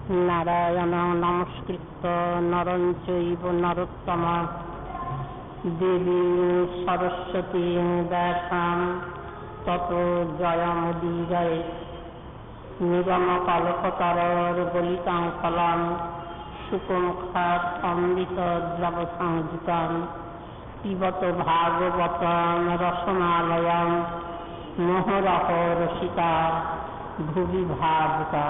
নারায়ণং নমস্কৃত্য নরং চৈব নরোত্তমঃ দেবীং সরস্বতীং ব্যাসাং ততো জয়মুদীরয়ে নিগমকল্পতরোর্গলিতাং ফলং শুকমুখাৎ অমৃতদ্রবসংযুতং পিবত ভাগবতং রসমালয়ং মুহুরহ রসিকা ভুবি ভাবুকা।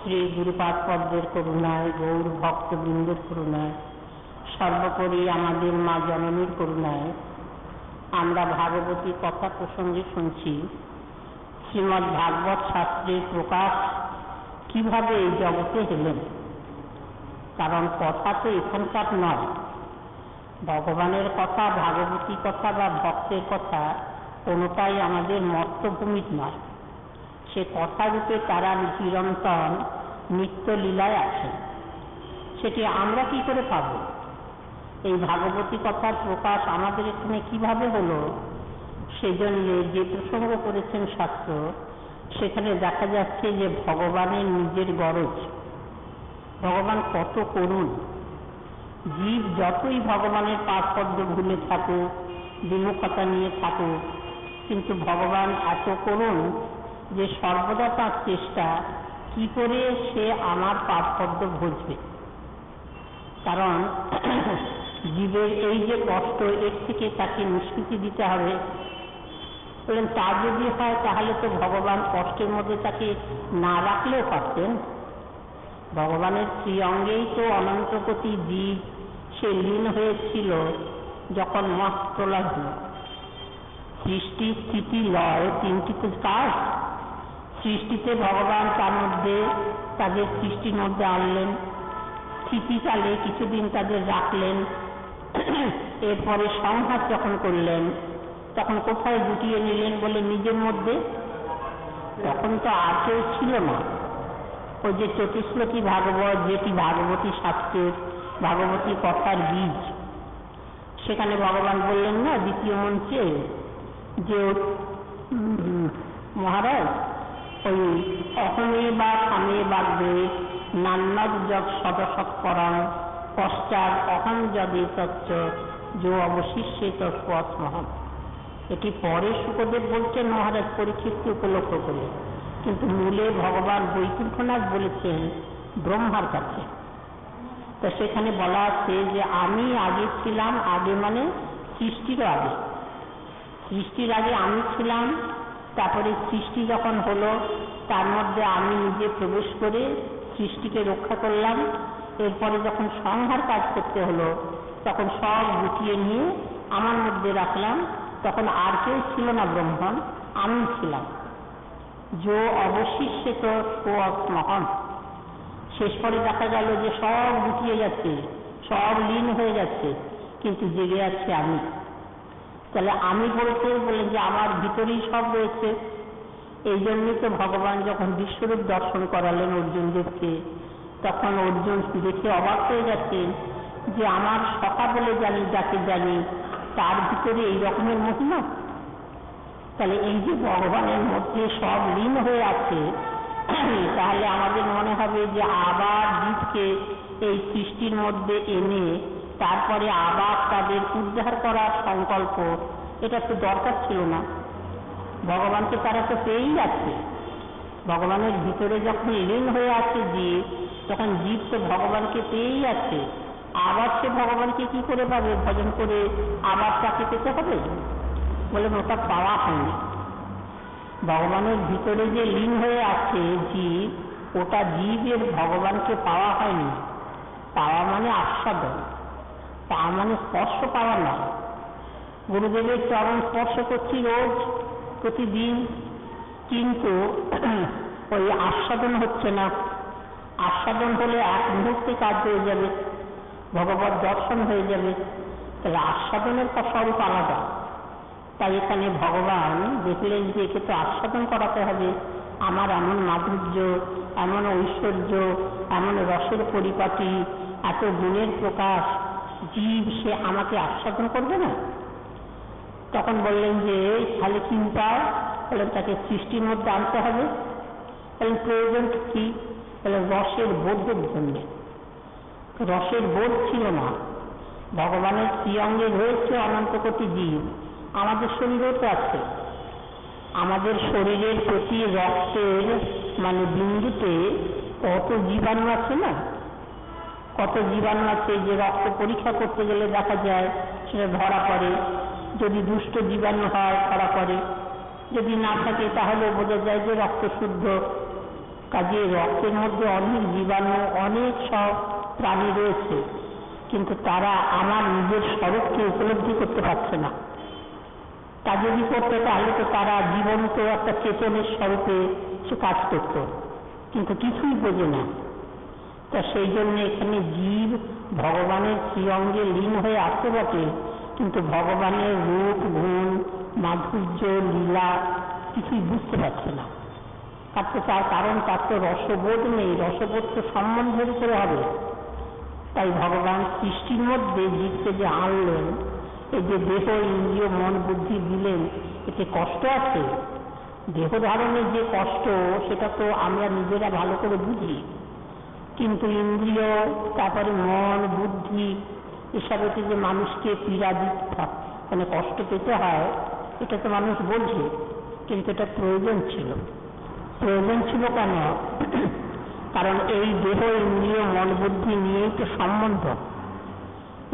শ্রী গুরুপাদ পদ্মের করুণায়, গৌর ভক্তবৃন্দের করুণায়, সর্বোপরি আমাদের মা জননীর করুণায় আমরা ভাগবতী কথা প্রসঙ্গে শুনছি শ্রীমদ্ ভাগবত শাস্ত্রের প্রকাশ কিভাবে এই জগতে এলেন। কারণ কথা তো এখানকার নয়, ভগবানের কথা, ভাগবতী কথা বা ভক্তের কথা কোনোটাই আমাদের মর্তভূমির নয়। সে কথারূপে তারা চিরন্তন নিত্য লীলায় আছে। সেটি আমরা কি করে পাব? এই ভাগবতী কথার প্রকাশ আমাদের এখানে কিভাবে হলো, সেজন্য যে প্রসঙ্গ করেছেন শাস্ত্র, সেখানে দেখা যাচ্ছে যে ভগবানের নিজের গরজ। ভগবান কত করুণ। জীব যতই ভগবানের পাদপদ্ম ভুলে থাকুক, বিমুখতা নিয়ে থাকুক, কিন্তু ভগবান এত করুণ যে সর্বদা তার চেষ্টা কি করে সে আমার পাদপদ্ম ভজবে। কারণ জীবের এই যে কষ্ট, এর থেকে তাকে নিষ্কৃতি দিতে হবে। বলেন তা যদি হয় তাহলে তো ভগবান কষ্টের মধ্যে তাকে না রাখলেও পারতেন। ভগবানের শ্রীঅঙ্গেই তো অনন্তকোটি জীব সে লীন হয়েছিল যখন মঠ তোলা হল। সৃষ্টি, স্থিতি, লয় তিনটি তো কাজ। সৃষ্টিতে ভগবান তার মধ্যে তাদের সৃষ্টির মধ্যে আনলেন, স্থিতিকালে কিছুদিন তাদের রাখলেন, এরপরে সংহার যখন করলেন তখন কোথায় গুটিয়ে নিলেন বলে নিজের মধ্যে। তখন তো আর কেউ ছিল না। ওই যে চতুশ্লোকী ভাগবত, যেটি ভাগবতী শাস্ত্রের, ভাগবতী কথার বীজ, সেখানে ভগবান বললেন না দ্বিতীয় মঞ্চে যে মহারাজ ওই অহমে বা থামে বাগ্যে নান্নদ যদ সদসৎপরং পশ্চাৎ অহং যদে তচ্চ যো অবশিষ্যে তৎপস্মহম। এটি পরে শুকদেব বলছেন মহারাজ পরীক্ষিতকে উপলক্ষ করে, কিন্তু মূলে ভগবান বৈকুণ্ঠনাথ বলেছেন ব্রহ্মার কাছে। তো সেখানে বলা আছে যে আমি আগে ছিলাম, আগে মানে সৃষ্টির আগে। সৃষ্টির আগে আমি ছিলাম, তারপরে সৃষ্টি যখন হলো তার মধ্যে আমি নিজে প্রবেশ করে সৃষ্টিকে রক্ষা করলাম। এরপরে যখন সংহার কাজ করতে হলো তখন সব গুটিয়ে নিয়ে আমার মধ্যে রাখলাম। তখন আর কেউ ছিল না ব্রহ্মণ, আমি ছিলাম। যো অবশিষ্যে তো স্মহন। শেষ পরে দেখা গেল যে সব গুটিয়ে যাচ্ছে, সব লীন হয়ে যাচ্ছে, কিন্তু জেগে আছে আমি। তাহলে আমি বলতে বলে যে আমার ভিতরেই সব রয়েছে। এই জন্যই তো ভগবান যখন বিশ্বরূপ দর্শন করালেন অর্জুনদেবকে, তখন অর্জুন দেখে অবাক হয়ে যাচ্ছেন যে আমার সখা বলে জানি, যাকে জানি, তার ভিতরে এই রকমের মহিমা। তাহলে এই যে ভগবানের মধ্যে সব লীন হয়ে আছে, তাহলে আমাদের মনে হবে যে আবার জীবকে এই সৃষ্টির মধ্যে এনে তারপরে আবার তাদের উদ্ধার করার সংকল্প, এটা তো দরকার ছিল না। ভগবানকে তারা তো পেয়েই আছে। ভগবানের ভিতরে যখন লীন হয়ে আছে জীব, তখন জীব তো ভগবানকে পেয়েই আছে। আবার সে ভগবানকে কি করে পাবে? ভজন করে আবার তাকে পেতে হবে বলে ওটা পাওয়া হয়নি। ভগবানের ভিতরে যে লীন হয়ে আছে জীব, ওটা জীবের ভগবানকে পাওয়া হয়নি। পাওয়া মানে আস্বাদন, তা মানে স্পর্শ পাওয়া নয়। গুরুদেবের চরণ স্পর্শ করছি রোজ, প্রতিদিন, কিন্তু ওই আস্বাদন হচ্ছে না। আস্বাদন হলে এক মুহূর্তে কাজ হয়ে যাবে, ভগবত দর্শন হয়ে যাবে। তাহলে আস্বাদনের স্বরূপ আলাদা। তাই এখানে ভগবান দেখলেন যে একে তো আস্বাদন করাতে হবে। আমার এমন মাধুর্য, এমন ঐশ্বর্য, এমন রসের পরিপাটি, এত গুণের প্রকাশ, জীব সে আমাকে আস্বাদন করবে না। তখন বললেন যে তাহলে কি উপায়? বললেন তাকে সৃষ্টির মধ্যে আনতে হবে। বললেন প্রয়োজন কি? তাহলে রসের বোধের জন্য। রসের বোধ ছিল না। ভগবানের শ্রীঅঙ্গে রয়েছে অনন্ত কোটি জীব, আমাদের শরীরেও তো আছে। আমাদের শরীরের প্রতি রক্তের মানে বিন্দুতে কত জীবাণু আছে না, কত জীবাণু আছে যে রক্ত পরীক্ষা করতে গেলে দেখা যায় সেটা ধরা পড়ে। যদি দুষ্ট জীবাণু হয় ধরা পড়ে, যদি না থাকে তাহলে বোঝা যায় যে রক্ত শুদ্ধ। কাজে রক্তের মধ্যে অনেক জীবাণু, অনেক সব প্রাণী রয়েছে, কিন্তু তারা আমার নিজের স্বরূপকে উপলব্ধি করতে পারছে না। তা যদি করতে তাহলে তো তারা জীবন্ত একটা চেতনের স্বরূপে সে কাজ করত, কিন্তু কিছুই বোঝে না। তা সেই জন্য এখানে জীব ভগবানের শ্রীঅঙ্গে লীন হয়ে আসতে বটে, কিন্তু ভগবানের রূপ, গুণ, মাধুর্য, লীলা কিছুই বুঝতে পারছে না। তার কারণ তার তো রসবোধ নেই। রসবোধ তো সম্বন্ধের উপরে হবে। তাই ভগবান সৃষ্টির মধ্যে জীবকে যে আনলেন, এই যে দেহ, ইন্দ্রিয়, মন, বুদ্ধি দিলেন, এতে কষ্ট আছে। দেহ ধারণের যে কষ্ট সেটা তো আমরা নিজেরা ভালো করে বুঝি, কিন্তু ইন্দ্রিয়, তারপরে মন, বুদ্ধি, এসবেতে যে মানুষকে পীড়া দিতে মানে কষ্ট পেতে হয়, এটা তো মানুষ বোঝে। কিন্তু এটা প্রয়োজন ছিল। প্রয়োজন ছিল কেন? কারণ এই দেহ, ইন্দ্রিয়, মন, বুদ্ধি নিয়েই তো সম্বন্ধ।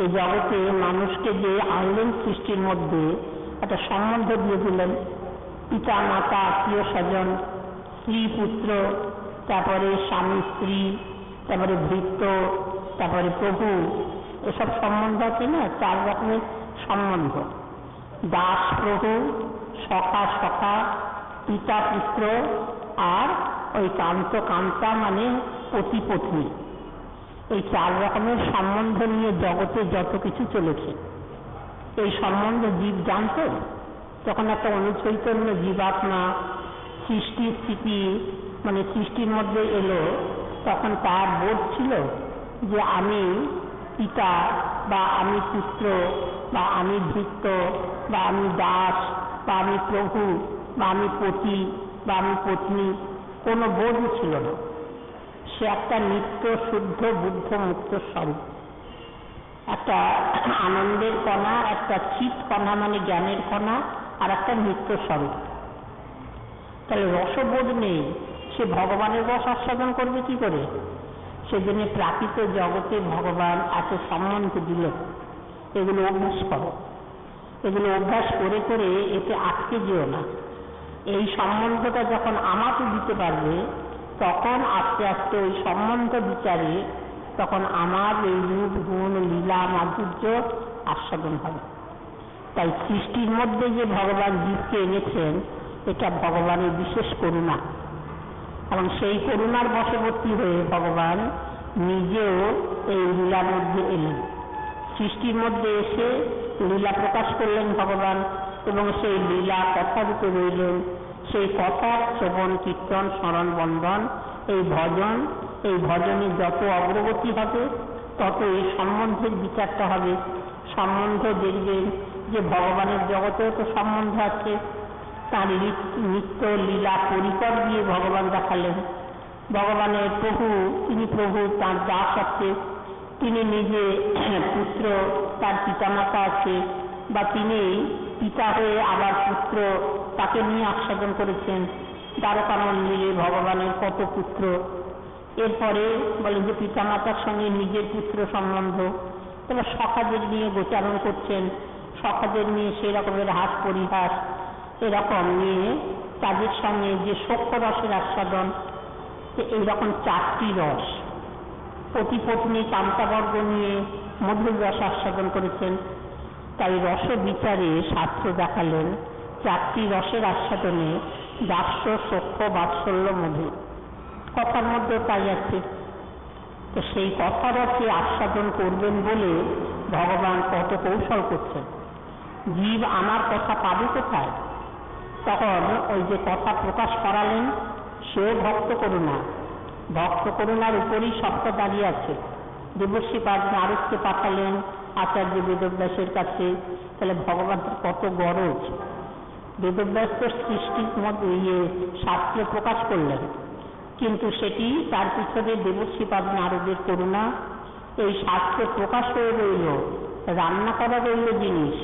এই জগতে মানুষকে যে আনলেন সৃষ্টির মধ্যে, একটা সম্বন্ধ দিয়ে দিলেন। পিতা, মাতা, আত্মীয় স্বজন, স্ত্রী, পুত্র, তারপরে স্বামী, স্ত্রী, তারপরে ভৃত্য, তারপরে প্রভু, এসব সম্বন্ধ আছে না, 4 রকমের সম্বন্ধ। দাস প্রভু, সখা সখা, পিতা পুত্র, আর ওই কান্ত কান্তা মানে পতি পত্নী। এই 4 রকমের সম্বন্ধ নিয়ে জগতে যত কিছু চলেছে, এই সম্বন্ধ জীব জানত। তখন একটা অনুচৈতন্য জীবাত্মা সৃষ্টির স্থিতি মানে সৃষ্টির মধ্যে এলো, তখন তার বোধ ছিল যে আমি পিতা, বা আমি পুত্র, বা আমি ভৃত্য, বা আমি দাস, বা আমি প্রভু, বা আমি পতি, বা আমি পত্নী। কোনো বোধ ছিল না। সে একটা নিত্য শুদ্ধ বুদ্ধ মুক্ত স্বরূপ, একটা আনন্দের কণা, একটা চিৎ কণা মানে জ্ঞানের কণা, আর একটা নিত্য স্বরূপ। তাহলে রসবোধ নেই, সে ভগবানের রস আস্বাদন করবে কি করে? সেজন্য প্রাকৃত জগতে ভগবান এত সম্বন্ধ দিল। এগুলো অভ্যাস করো, এগুলো অভ্যাস করে করে এতে আটকে যেও না। এই সম্বন্ধটা যখন আমাকে দিতে পারবে, তখন আস্তে আস্তে ওই সম্বন্ধ বিচারে তখন আমার এই রূপ, গুণ, লীলা, মাধুর্য আস্বাদন হবে। তাই সৃষ্টির মধ্যে যে ভগবান জীবকে এনেছেন, এটা ভগবানের বিশেষ করুণা। এবং সেই করুণার বশবর্তী হয়ে ভগবান নিজেও এই লীলার মধ্যে এলেন। সৃষ্টির মধ্যে এসে লীলা প্রকাশ করলেন ভগবান, এবং সেই লীলা কথারূপে রইলেন। সেই কথার শ্রবণ, কীর্তন, স্মরণ, বন্দন, এই ভজন, এই ভজনে যত অগ্রগতি হবে তত এই সম্বন্ধের বিচারটা হবে। সম্বন্ধ দেখবেন যে ভগবানের জগতেও তো সম্বন্ধ আছে। তার নিত্য লীলা পরিকর দিয়ে ভগবান দেখালেন। ভগবানের প্রভু, তিনি প্রভু, তার দাস আছে, তিনি নিজে পুত্র, তার পিতামাতা আছে, বা তিনি পিতা হয়ে আবার পুত্র, তাকে নিয়ে আস্বাদন করেছেন। দ্বারকা মন্দিরে ভগবানের কত পুত্র। এরপরে বলেন যে পিতামাতার সঙ্গে নিজের পুত্র সম্বন্ধ। তবে সখাদের নিয়ে গোচারণ করছেন, সখাদের নিয়ে সেই রকমের হাস পরিহাস, এরকম নিয়ে তাদের সঙ্গে যে সখ্য রসের আস্বাদন, এইরকম 4টি রস পতি পত্নী কান্তাবর্গ নিয়ে মধুর রস আস্বাদন করেছেন। তাই রস বিচারে শাস্ত্র দেখালেন 4টি রসের আস্বাদনে দাস্য, সখ্য, বাৎসল্য, মধুর। কথার মধ্যে তাই আছে। তো সেই কথা রসে আস্বাদন করবেন বলে ভগবান কত কৌশল করছেন। জীব আমার কথা পাবে কোথায়? তখন ওই যে কথা প্রকাশ করালেন, সেও ভক্ত করুণা। ভক্ত করুণার উপরেই সবটা দাঁড়িয়ে আছে। দেবশ্রী নারদকে পাঠালেন আচার্য বেদব্যাসের কাছে। তাহলে ভগবানের কত গরজ। বেদব্যাস তো সৃষ্টির মধ্যে শাস্ত্র প্রকাশ করলেন, কিন্তু সেটি তার পিছনে দেবশ্রীপাদ নারদের করুণা। এই শাস্ত্র প্রকাশ হয়ে রইল, রান্না করা রইল জিনিস,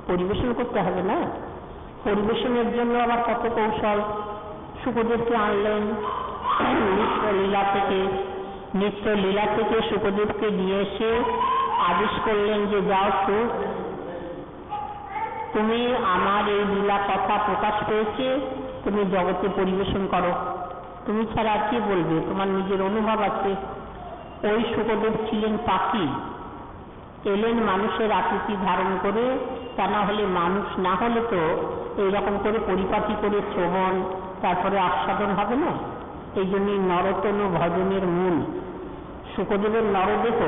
পরিবেশন করতে হবে না? পরিবেশনের জন্য আবার কত কৌশল। শুকদেবকে আনলেন নিত্য লীলা থেকে শুকদেবকে নিয়ে এসে আদেশ করলেন যে যাও সুখ, তুমি আমার এই লীলা কথা প্রকাশ পেয়েছে, তুমি জগতে পরিবেশন করো। তুমি ছাড়া আর কে বলবে? তোমার নিজের অনুভব আছে। ওই শুকদেব ছিলেন পাখি, এলেন মানুষের আকৃতি ধারণ করে। তা না হলে মানুষ না হলে তো এইরকম করে পরিপাটি করে শ্রবণ তারপরে আস্বাদন হবে না। এই জন্যই নরতনু ভজনের মূল। শুকদেবের নরদেহ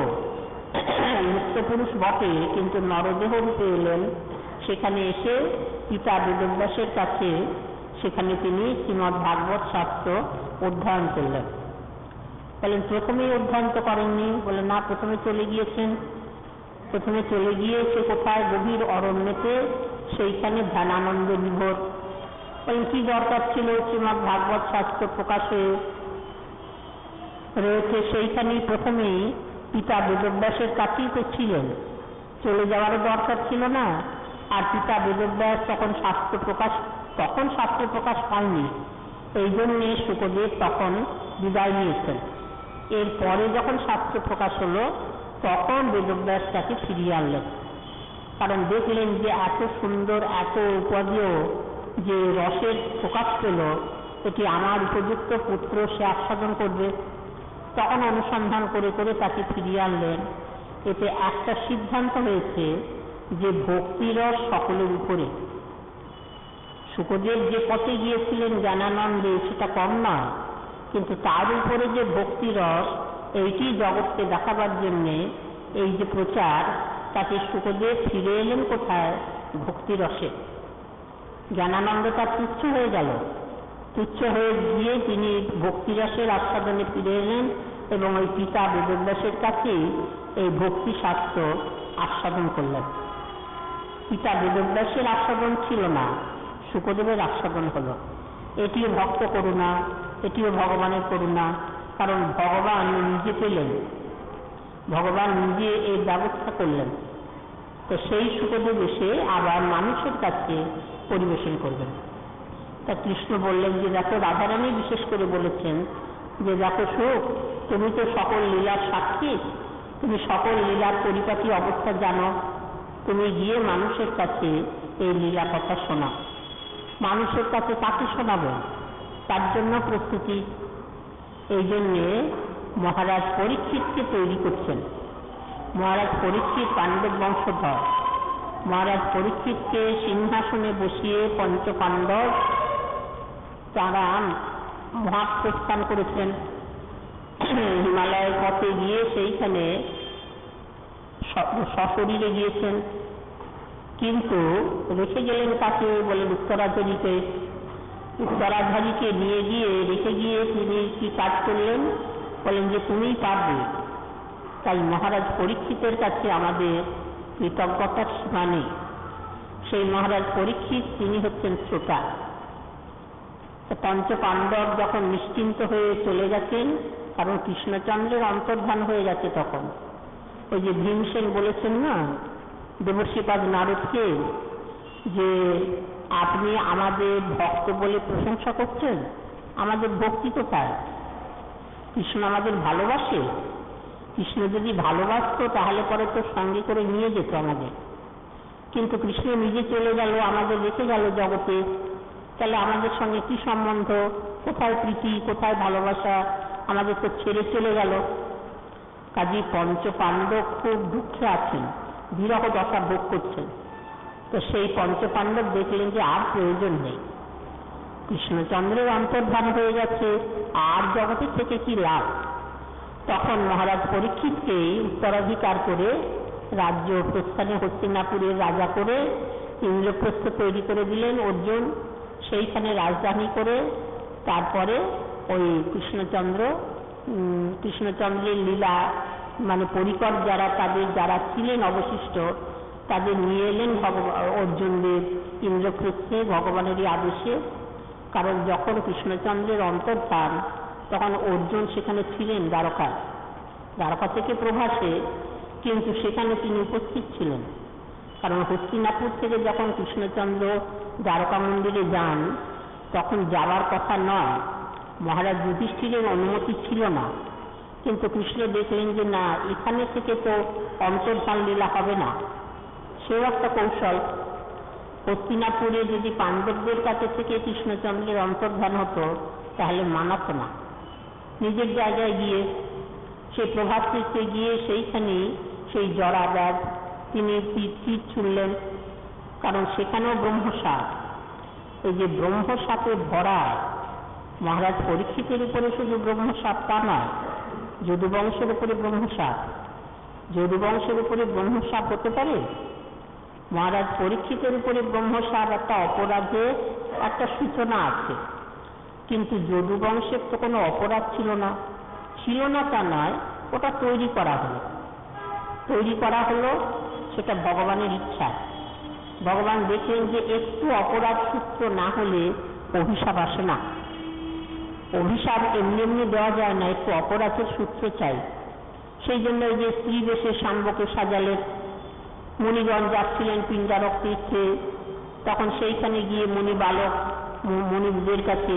মুক্ত পুরুষ বটে, কিন্তু নরদেহ রূপে এলেন। সেখানে এসে পিতা বেদব্যাসের কাছে সেখানে তিনি শ্রীমদ্ ভাগবত শাস্ত্র অধ্যয়ন করলেন। বলেন প্রথমেই অধ্যয়ন তো করেননি? বলে না, প্রথমে চলে গিয়েছেন। প্রথমে চলে গিয়ে সে কোথায়? গভীর অরণ্যতে, সেইখানে ধ্যানানন্দে বিভোর। বলেন কি দরকার ছিল? শ্রীমদ্ ভাগবত শাস্ত্র প্রকাশ হয়ে রয়েছে, সেইখানেই প্রথমেই পিতা বেদব্যাসের কাছেই তো ছিলেন, চলে যাওয়ারও দরকার ছিল না। আর পিতা বেদব্যাস তখন শাস্ত্র প্রকাশ হয়নি, এই জন্যে শুকদেব তখন বিদায় নিয়েছেন। এরপরে যখন শাস্ত্র প্রকাশ হলো তখন বেদব্যাস তাকে ফিরিয়ে আনলেন। কারণ দেখলেন যে এত সুন্দর, এত উপাদেয় যে রসের প্রকাশ পেল, এটি আমার উপযুক্ত পুত্র, সে আস্বাদন করবে। তখন অনুসন্ধান করে করে তাকে ফিরিয়ে আনলেন। এতে একটা সিদ্ধান্ত হয়েছে যে ভক্তিরস সকলের উপরে। শুকদেব যে পথে গিয়েছিলেন জ্ঞানানন্দে, সেটা কম নয়, কিন্তু তার উপরে যে ভক্তিরস, এইটি জগৎকে দেখাবার জন্যে এই যে প্রচার, তাতে শুকদেব ফিরে এলেন কোথায়? ভক্তিরসে। জ্ঞানানন্দ তার তুচ্ছ হয়ে গেল, তুচ্ছ হয়ে গিয়ে তিনি ভক্তিরসের আস্বাদনে ফিরে এলেন এবং ওই পিতা বেদব্যাসের কাছেই এই ভক্তি শাস্ত্র আস্বাদন করলেন। পিতা বেদব্যাসের আস্বাদন ছিল না, শুকদেবের আস্বাদন হল। এটিও ভক্ত করুণা, এটিও ভগবানের করুণা। কারণ ভগবান নিজে পেলেন, ভগবান নিজে এই ব্যবস্থা করলেন। তো সেই শুকদেব এসে আবার মানুষের কাছে পরিবেশন করবেন। তা কৃষ্ণ বললেন যে দেখো, রাধারানী বিশেষ করে বলেছেন যে দেখো সুখ, তুমি তো সকল লীলার সাক্ষী, তুমি সকল লীলার পরিপাটি অবস্থা জানো, তুমি গিয়ে মানুষের কাছে এই লীলা কথা শোনা। মানুষের কাছে কাকে শোনাবে? তার জন্য প্রস্তুতি। এই জন্যে মহারাজ পরীক্ষিতকে তৈরি করছেন। মহারাজ পরীক্ষিত পাণ্ডব বংশধর। মহারাজ পরীক্ষিতকে সিংহাসনে বসিয়ে পঞ্চপাণ্ডব তারা মহাপ্রস্থান করেছেন। হিমালয়ের পথে গিয়ে সেইখানে সশরীরে গিয়েছেন, কিন্তু রেখে গেলেন কাকে? বলেন উত্তরাধিকারীকে। উত্তরাধিকারীকে নিয়ে গিয়ে রেখে গিয়ে তিনি কি কাজ করলেন? বলেন যে তুমিই পারবে। তাই মহারাজ পরীক্ষিতের কাছে আমাদের কৃতজ্ঞতার সীমা নেই। সেই মহারাজ পরীক্ষিত তিনি হচ্ছেন শ্রোতা। পঞ্চপাণ্ডব যখন নিশ্চিন্ত হয়ে চলে গেছেন, কারণ কৃষ্ণচন্দ্রের অন্তর্ধান হয়ে গেছে তখন। ওই যে ভীমসেন বলেছেন না দেবশ্রীপাদ নারদকে যে আপনি আমাদের ভক্ত বলে প্রশংসা করছেন, আমাদের ভক্তি কোথায়? কৃষ্ণ আমাদের ভালোবাসে। কৃষ্ণ যদি ভালোবাসত তাহলে পরে তো সঙ্গে করে নিয়ে যেত আমাদের, কিন্তু কৃষ্ণ নিজে চলে গেল, আমাদের রেখে গেল জগতে। তাহলে আমাদের সঙ্গে কি সম্বন্ধ? কোথায় প্রীতি, কোথায় ভালোবাসা? আমাদের তো ছেড়ে চলে গেল। কাজী পঞ্চপাণ্ডব খুব দুঃখে আছেন, বিরহ দশা ভোগ করছেন। তো সেই পঞ্চপাণ্ডব দেখলেন যে আর প্রয়োজন নেই, কৃষ্ণচন্দ্রের অন্তর্ধান হয়ে গেছে, আর জগতের থেকে কি লাভ? তখন মহারাজ পরীক্ষিতকে উত্তরাধিকার করে রাজ্য প্রস্থানে হস্তিনাপুরের রাজা করে ইন্দ্রপ্রস্থ তৈরি করে দিলেন অর্জুন। সেইখানে রাজধানী করে তারপরে ওই কৃষ্ণচন্দ্রের লীলা মানে পরিকর যারা ছিলেন অবশিষ্ট, তাদের নিয়ে এলেন অর্জুনদেব ইন্দ্রপ্রস্থে ভগবানেরই আদেশে। কারণ যখন কৃষ্ণচন্দ্রের অন্তর্ধান তখন অর্জুন সেখানে ছিলেন দ্বারকায়, দ্বারকা থেকে প্রভাসে, কিন্তু সেখানে তিনি উপস্থিত ছিলেন। কারণ হস্তিনাপুর থেকে যখন কৃষ্ণচন্দ্র দ্বারকা মন্দিরে যান তখন যাওয়ার কথা নয়, মহারাজ যুধিষ্ঠিরের অনুমতি ছিল না, কিন্তু কৃষ্ণ দেখলেন যে না, এখানে থেকে তো অন্তর্ধান লীলা হবে না। সেও একটা কৌশল, হস্তিনাপুরে যদি পাণ্ডবদের কাছে থেকে কৃষ্ণচন্দ্রের অন্তর্ধান হতো তাহলে মানাত না। নিজের জায়গায় গিয়ে সে প্রভাত তীর্থে গিয়ে সেইখানে সেই জরাব্যাগ তিনি তীর ছুড়লেন, কারণ সেখানেও ব্রহ্মসাপ। এই যে ব্রহ্মসাপে ভরা মহারাজ পরীক্ষিতের উপরে শুধু ব্রহ্মসাপ তা নয়, যদুবংশের উপরে ব্রহ্মসাপ। যদুবংশের উপরে ব্রহ্মসাপ হতে পারে? মহারাজ পরীক্ষিতের উপরে ব্রহ্মসাপ একটা অপরাধের একটা সূচনা আছে, কিন্তু যদুবংশের তো কোনো অপরাধ ছিল না। ছিল না তা নয়, ওটা তৈরি করা হলো। তৈরি করা হলো সেটা ভগবানের ইচ্ছা। ভগবান দেখলেন যে একটু অপরাধ সূত্র না হলে অভিশাপ আসে না। অভিশাপ এমনি এমনি দেওয়া যায় না, একটু অপরাধের সূত্র চাই। সেই জন্য এই যে স্ত্রী বেশে শাম্বকে সাজালেন। মুনিগণ যাচ্ছিলেন পিণ্ডারক তীর্থে, তখন সেইখানে গিয়ে মুনিদের কাছে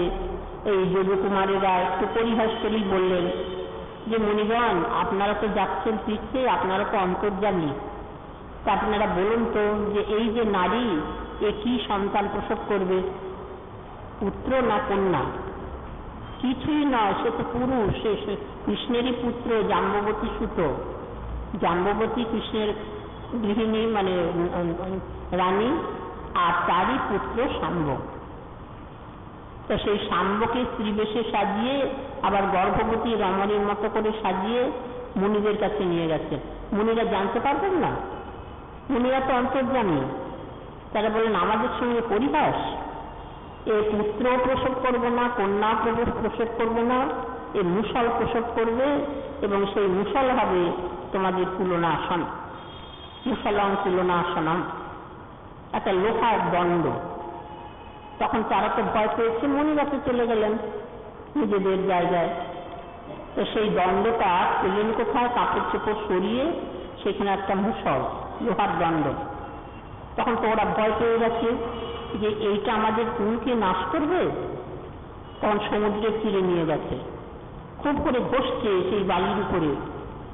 এই যদুকুমারেরা একটু পরিহাস করেই বললেন যে মুনিগণ, আপনারা তো যাচ্ছেন তীর্থে, আপনারা তো অন্তর্যামী, তা আপনারা বলুন তো যে এই যে নারী, এ কি সন্তান প্রসব করবে, পুত্র না কন্যা? কিছুই নয়, সে তো পুরুষ, সে কৃষ্ণেরই পুত্র, জাম্ববতী সুত। জাম্ববতী কৃষ্ণের গৃহিণী মানে রানী, আর তারই পুত্র শাম্ব। তো সেই শাম্বকে স্ত্রী বেশে সাজিয়ে আবার গর্ভবতী রমণীর মতো করে সাজিয়ে মুনিদের কাছে নিয়ে গেছেন। মুনিরা জানতে পারবেন না, মুনিরা তো অন্তর্যামী। তারা বলেন আমাদের সঙ্গে পরিহাস, এ পুত্র প্রসব করবে না, কন্যা প্রসব করবে না, এ মুষল প্রসব করবে, এবং সেই মুষল হবে তোমাদের তুলনা আসন। মুষলং তুলনা আসনম, একটা লোহার দণ্ড। তখন তারা তো ভয় পেয়েছে, মুনিরা তো চলে গেলেন নিজেদের জায়গায়। তো সেই দণ্ডটা পেলেন কোথায়? কাপড় চোপড় সরিয়ে সেখানে একটা মুষল, লোহার দণ্ড। তখন তো ওরা ভয় পেয়ে গেছে যে এইটা আমাদের কুলকে নাশ করবে। তখন সমুদ্রের তীরে নিয়ে গেছে, খুব করে ঘষছে সেই বালির উপরে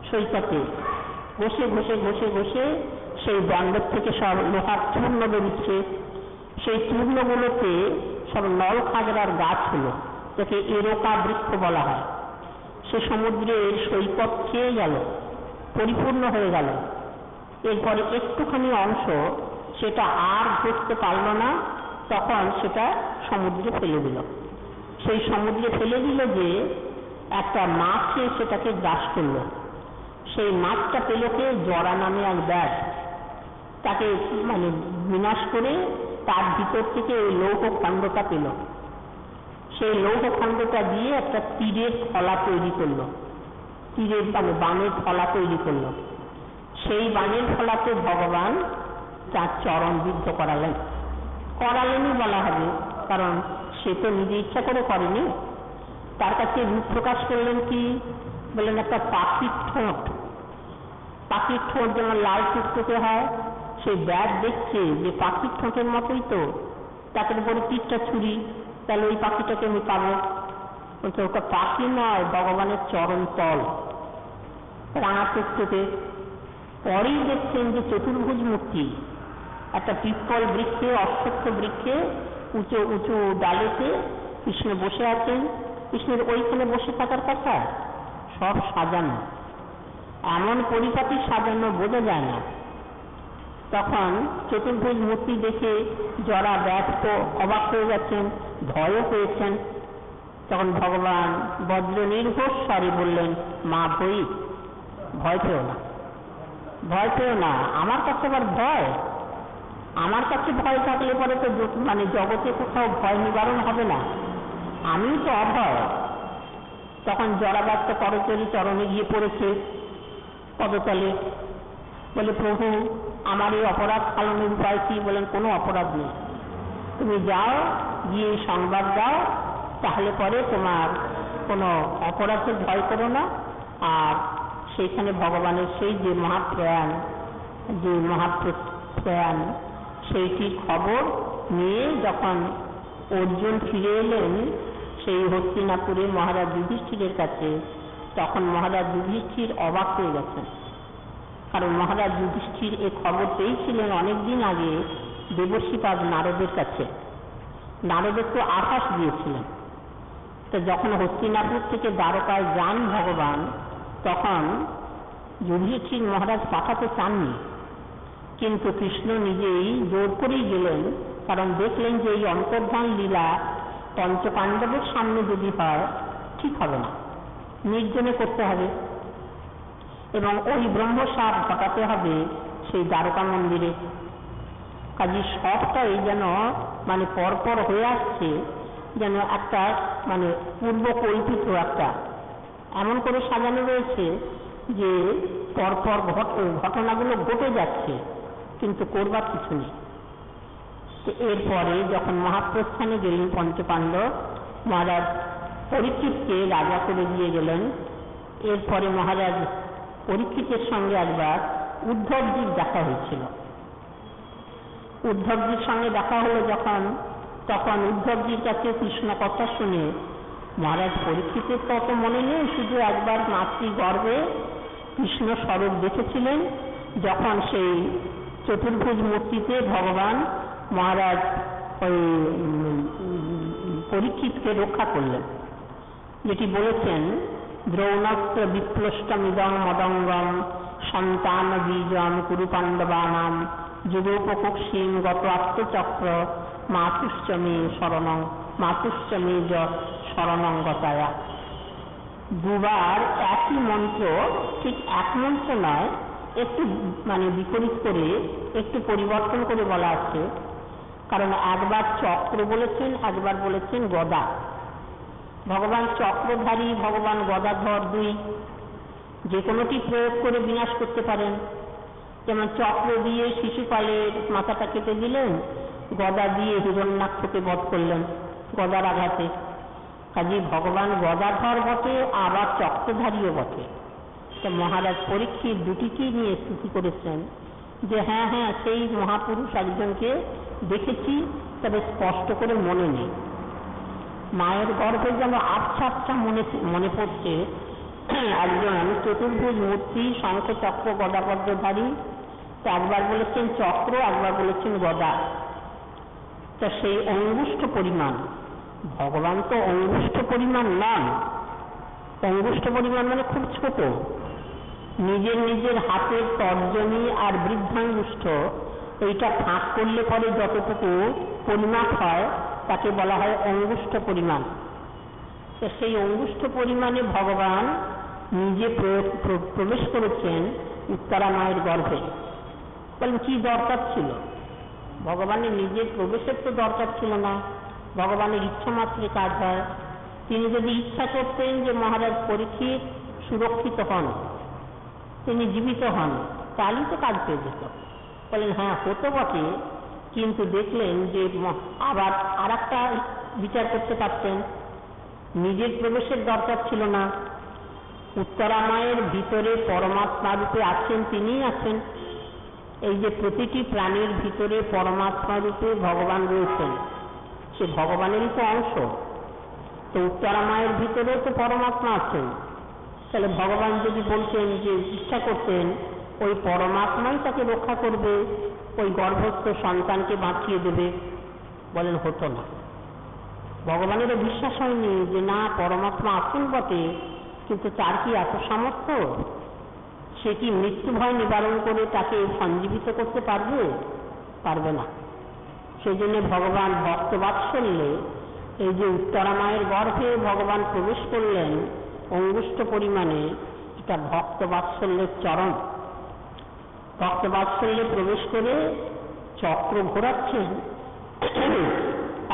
সৈকতে, ঘষে ঘষে ঘষে ঘষে সেই দণ্ডের থেকে সব লোহার চূর্ণ বেরিয়েছে। সেই চূর্ণগুলোতে সব নল খাগড়ার গাছ হলো, যাকে এরোকা বৃক্ষ বলা হয়। সে সমুদ্রের সৈকত খেয়ে গেল, পরিপূর্ণ হয়ে গেল। এরপরে একটুখানি অংশ সেটা আর ঘষতে পারল না, তখন সেটা সমুদ্রে ফেলে দিল। সেই সমুদ্রে ফেলে দিল যে একটা মাছে সেটাকে গ্রাস করল। সেই মাছটা পেল কে? জরা নামে এক ব্যাগ। তাকে মানে বিনাশ করে তার ভিতর থেকে ওই লৌহ খণ্ডটা পেল। সেই লৌহ খণ্ডটা দিয়ে একটা তীরের ফলা তৈরি করলো, তীরের মানে বানের ফলা তৈরি করলো। সেই বানের ফলাতে ভগবান তার চরণ বিদ্ধ করালেনই বলা হবে, কারণ সে তো নিজে ইচ্ছা করে করেনি। তার কাছে রূপ প্রকাশ করলেন কি? বললেন একটা পাখির ঠোঁট। পাখির ঠোঁট যেমন লাল টুকটুকে হয়, সেই ব্যাগ দেখছে যে পাখির ঠোঁটের মতোই তো, তাকে উপরে তীরটা ছুরি, তাহলে ওই পাখিটাকে আমি পাবো। বলছে ওটা পাখি নয়, ভগবানের চরণ তল, রাঙা টুকটুকে। পরেই দেখছেন যে চতুর্ভুজ মূর্তি, একটা পিপল বৃক্ষে, অশ্বত্থ বৃক্ষে উঁচু উঁচু ডালেতে কৃষ্ণ বসে আছেন। কৃষ্ণের ওইখানে বসে থাকার কথা, সব সাজানো, এমন পরিপাটি সাজানো বোঝা যায় না। তখন চতুর্ভুজ মূর্তি দেখে যারা ব্যস্ত অবাক হয়ে গেছেন, ভয়ও পেয়েছেন। তখন ভগবান বজ্র নির্ঘোষ স্বরে বললেন, মা ভয় পেও না, ভয় পেও না। আমার কাছে আবার ভয়? আমার কাছে ভয় থাকলে পরে তো মানে জগতে কোথাও ভয় নিবারণ হবে না, আমিও তো অভয়। তখন জরাবাক্য করচরি চরণে গিয়ে পড়েছে পদতলে, বলে প্রভু আমার এই অপরাধ পালনের উপায় কি? বলেন কোনো অপরাধ নেই, তুমি যাও, গিয়ে সংবাদ দাও, তাহলে পরে তোমার কোনো অপরাধের ভয় করো না। আর সেইখানে ভগবানের সেই যে মহাপ্রয়াণ, যে মহাপ্রয়াণ, সেইটির খবর নিয়ে যখন অর্জুন ফিরে এলেন সেই হস্তিনাপুরে মহারাজ যুধিষ্ঠিরের কাছে, তখন মহারাজ যুধিষ্ঠির অবাক হয়ে গেছেন। কারণ মহারাজ যুধিষ্ঠির এ খবর পেয়েছিলেন অনেকদিন আগে দেবর্ষিপাদ নারদের কাছে। নারদের তো আভাস দিয়েছিলেন। তো যখন হস্তিনাপুর থেকে দ্বারকায় যান ভগবান, তখন যুধিষ্ঠির মহারাজ পাঠাতে চাননি, কিন্তু কৃষ্ণ নিজেই জোর করেই গেলেন। কারণ দেখলেন যে এই অন্তর্ধান লীলা পঞ্চপাণ্ডবের সামনে যদি হয় ঠিক হবে না, নির্জনে করতে হবে এবং ওই ব্রহ্মসাপ ঘটাতে হবে সেই দ্বারকা মন্দিরে। কাজে সবটাই যেন মানে পরপর হয়ে আসছে, যেন একটা মানে পূর্ব কল্পিত একটা এমন করে সাজানো রয়েছে যে পরপর ঘটনাগুলো ঘটে যাচ্ছে, কিন্তু করবার কিছু নেই। তো এরপরে যখন মহাপ্রস্থানে গেলেন পঞ্চপাণ্ডব, মহারাজ পরীক্ষিতকে রাজা করে দিয়ে গেলেন। এরপরে মহারাজ পরীক্ষিতের সঙ্গে একবার উদ্ধবজির দেখা হয়েছিল। উদ্ধবজির সঙ্গে দেখা হলো যখন, তখন উদ্ধবজির কাছে কৃষ্ণ কথা শুনে মহারাজ পরীক্ষিতের তো অত মনে নেই, শুধু একবার মাতৃগর্ভে কৃষ্ণ স্বরূপ দেখেছিলেন, যখন সেই চতুর্ভুজ মূর্তিতে ভগবান মহারাজ ওই পরীক্ষিতকে রক্ষা করলেন। যেটি বলেছেন, দ্রৌণস্ত্র বিপ্লষ্টমিদং মদঙ্গম সন্তান বীজম কুরু পাণ্ডবানাম যুগোপকুক্ষিং গত আত্মচক্র মাতুশ্চমে শরণং মাতুশ্চমে য শরণং গতায়া। দুবার একই মন্ত্র, ঠিক এক মন্ত্র নয়, একটু মানে বিপরীত করে একটু পরিবর্তন করে বলা আছে। কারণ একবার চক্র বলেছেন, একবার বলেছেন গদা। ভগবান চক্রধারী, ভগবান গদাধর, দুই যে কোনোটি প্রয়োগ করে বিনাশ করতে পারেন। যেমন চক্র দিয়ে শিশুপালের মাথাটা কেটে দিলেন, গদা দিয়ে হিরণ্যাক্ষকে বধ করলেন গদার আঘাতে। কাজে ভগবান গদাধর বটে, আবার চক্রধারীও বটে। তো মহারাজ পরীক্ষিত দুটিকেই নিয়ে স্তুতি করেছেন যে হ্যাঁ হ্যাঁ সেই মহাপুরুষ একজনকে দেখেছি, তবে স্পষ্ট করে মনে নেই। মায়ের গর্ভে যেন আচ্ছা আচ্ছা মনে পড়ছে একজন চতুর্ভুজ মূর্তি, শঙ্খ চক্র গদাপদ্মধারী। তো একবার বলেছেন চক্র, একবার বলেছেন গদা। তো সেই অঙ্গুষ্ঠ পরিমাণ, ভগবান তো অঙ্গুষ্ঠ পরিমাণ নন। অঙ্গুষ্ঠ পরিমাণ মানে খুব ছোট। নিজের নিজের হাতের তর্জনী আর বৃদ্ধাঙ্গুষ্ঠ, এইটা ফাঁক করলে পরে যতটুকু পরিমাপ হয় তাকে বলা হয় অঙ্গুষ্ঠ পরিমাণ। তো সেই অঙ্গুষ্ঠ পরিমাণে ভগবান নিজে প্রবেশ করেছেন উত্তরা মায়ের গর্ভে। বলেন কি দরকার ছিল? ভগবানের নিজের প্রবেশের তো দরকার ছিল না। ভগবানের ইচ্ছা মাত্রে কাজ হয়। তিনি যদি ইচ্ছা করতেন যে মহারাজ পরীক্ষিত সুরক্ষিত হন, তিনি জীবিত হন, তাহলেই তো কাজ পেয়ে যেত। বলেন হ্যাঁ হতো বটে, কিন্তু দেখলেন যে আবার আর একটা বিচার করতে পারতেন, নিজের প্রবেশের দরকার ছিল না। উত্তরা মায়ের ভিতরে পরমাত্মা রূপে আছেন, তিনিই আছেন। এই যে প্রতিটি প্রাণীর ভিতরে পরমাত্মা রূপে ভগবান রয়েছেন, সে ভগবানেরই তো অংশ। তো উত্তরা মায়ের ভিতরেও তো পরমাত্মা আছেন। তাহলে ভগবান যদি বলতেন যে ইচ্ছা করতেন ওই পরমাত্মাই তাকে রক্ষা করবে, ওই গর্ভস্থ সন্তানকে বাঁচিয়ে দেবে, বলেন হতো না। ভগবানেরও বিশ্বাস হয়নি যে না পরমাত্মা আছেন বটে, কিন্তু তার কি এত সামর্থ্য? সে কি মৃত্যু ভয় নিবারণ করে তাকে সঞ্জীবিত করতে পারবে? পারবে না। সেই জন্য ভগবান ভক্ত বাৎসল্যে এই যে উত্তরা মায়ের গর্ভে ভগবান প্রবেশ করলেন অঙ্গুষ্ঠ পরিমাণে, এটা ভক্ত বাৎসল্যের চরণ। ভক্ত বাৎসল্যে প্রবেশ করে চক্র ঘোরাচ্ছেন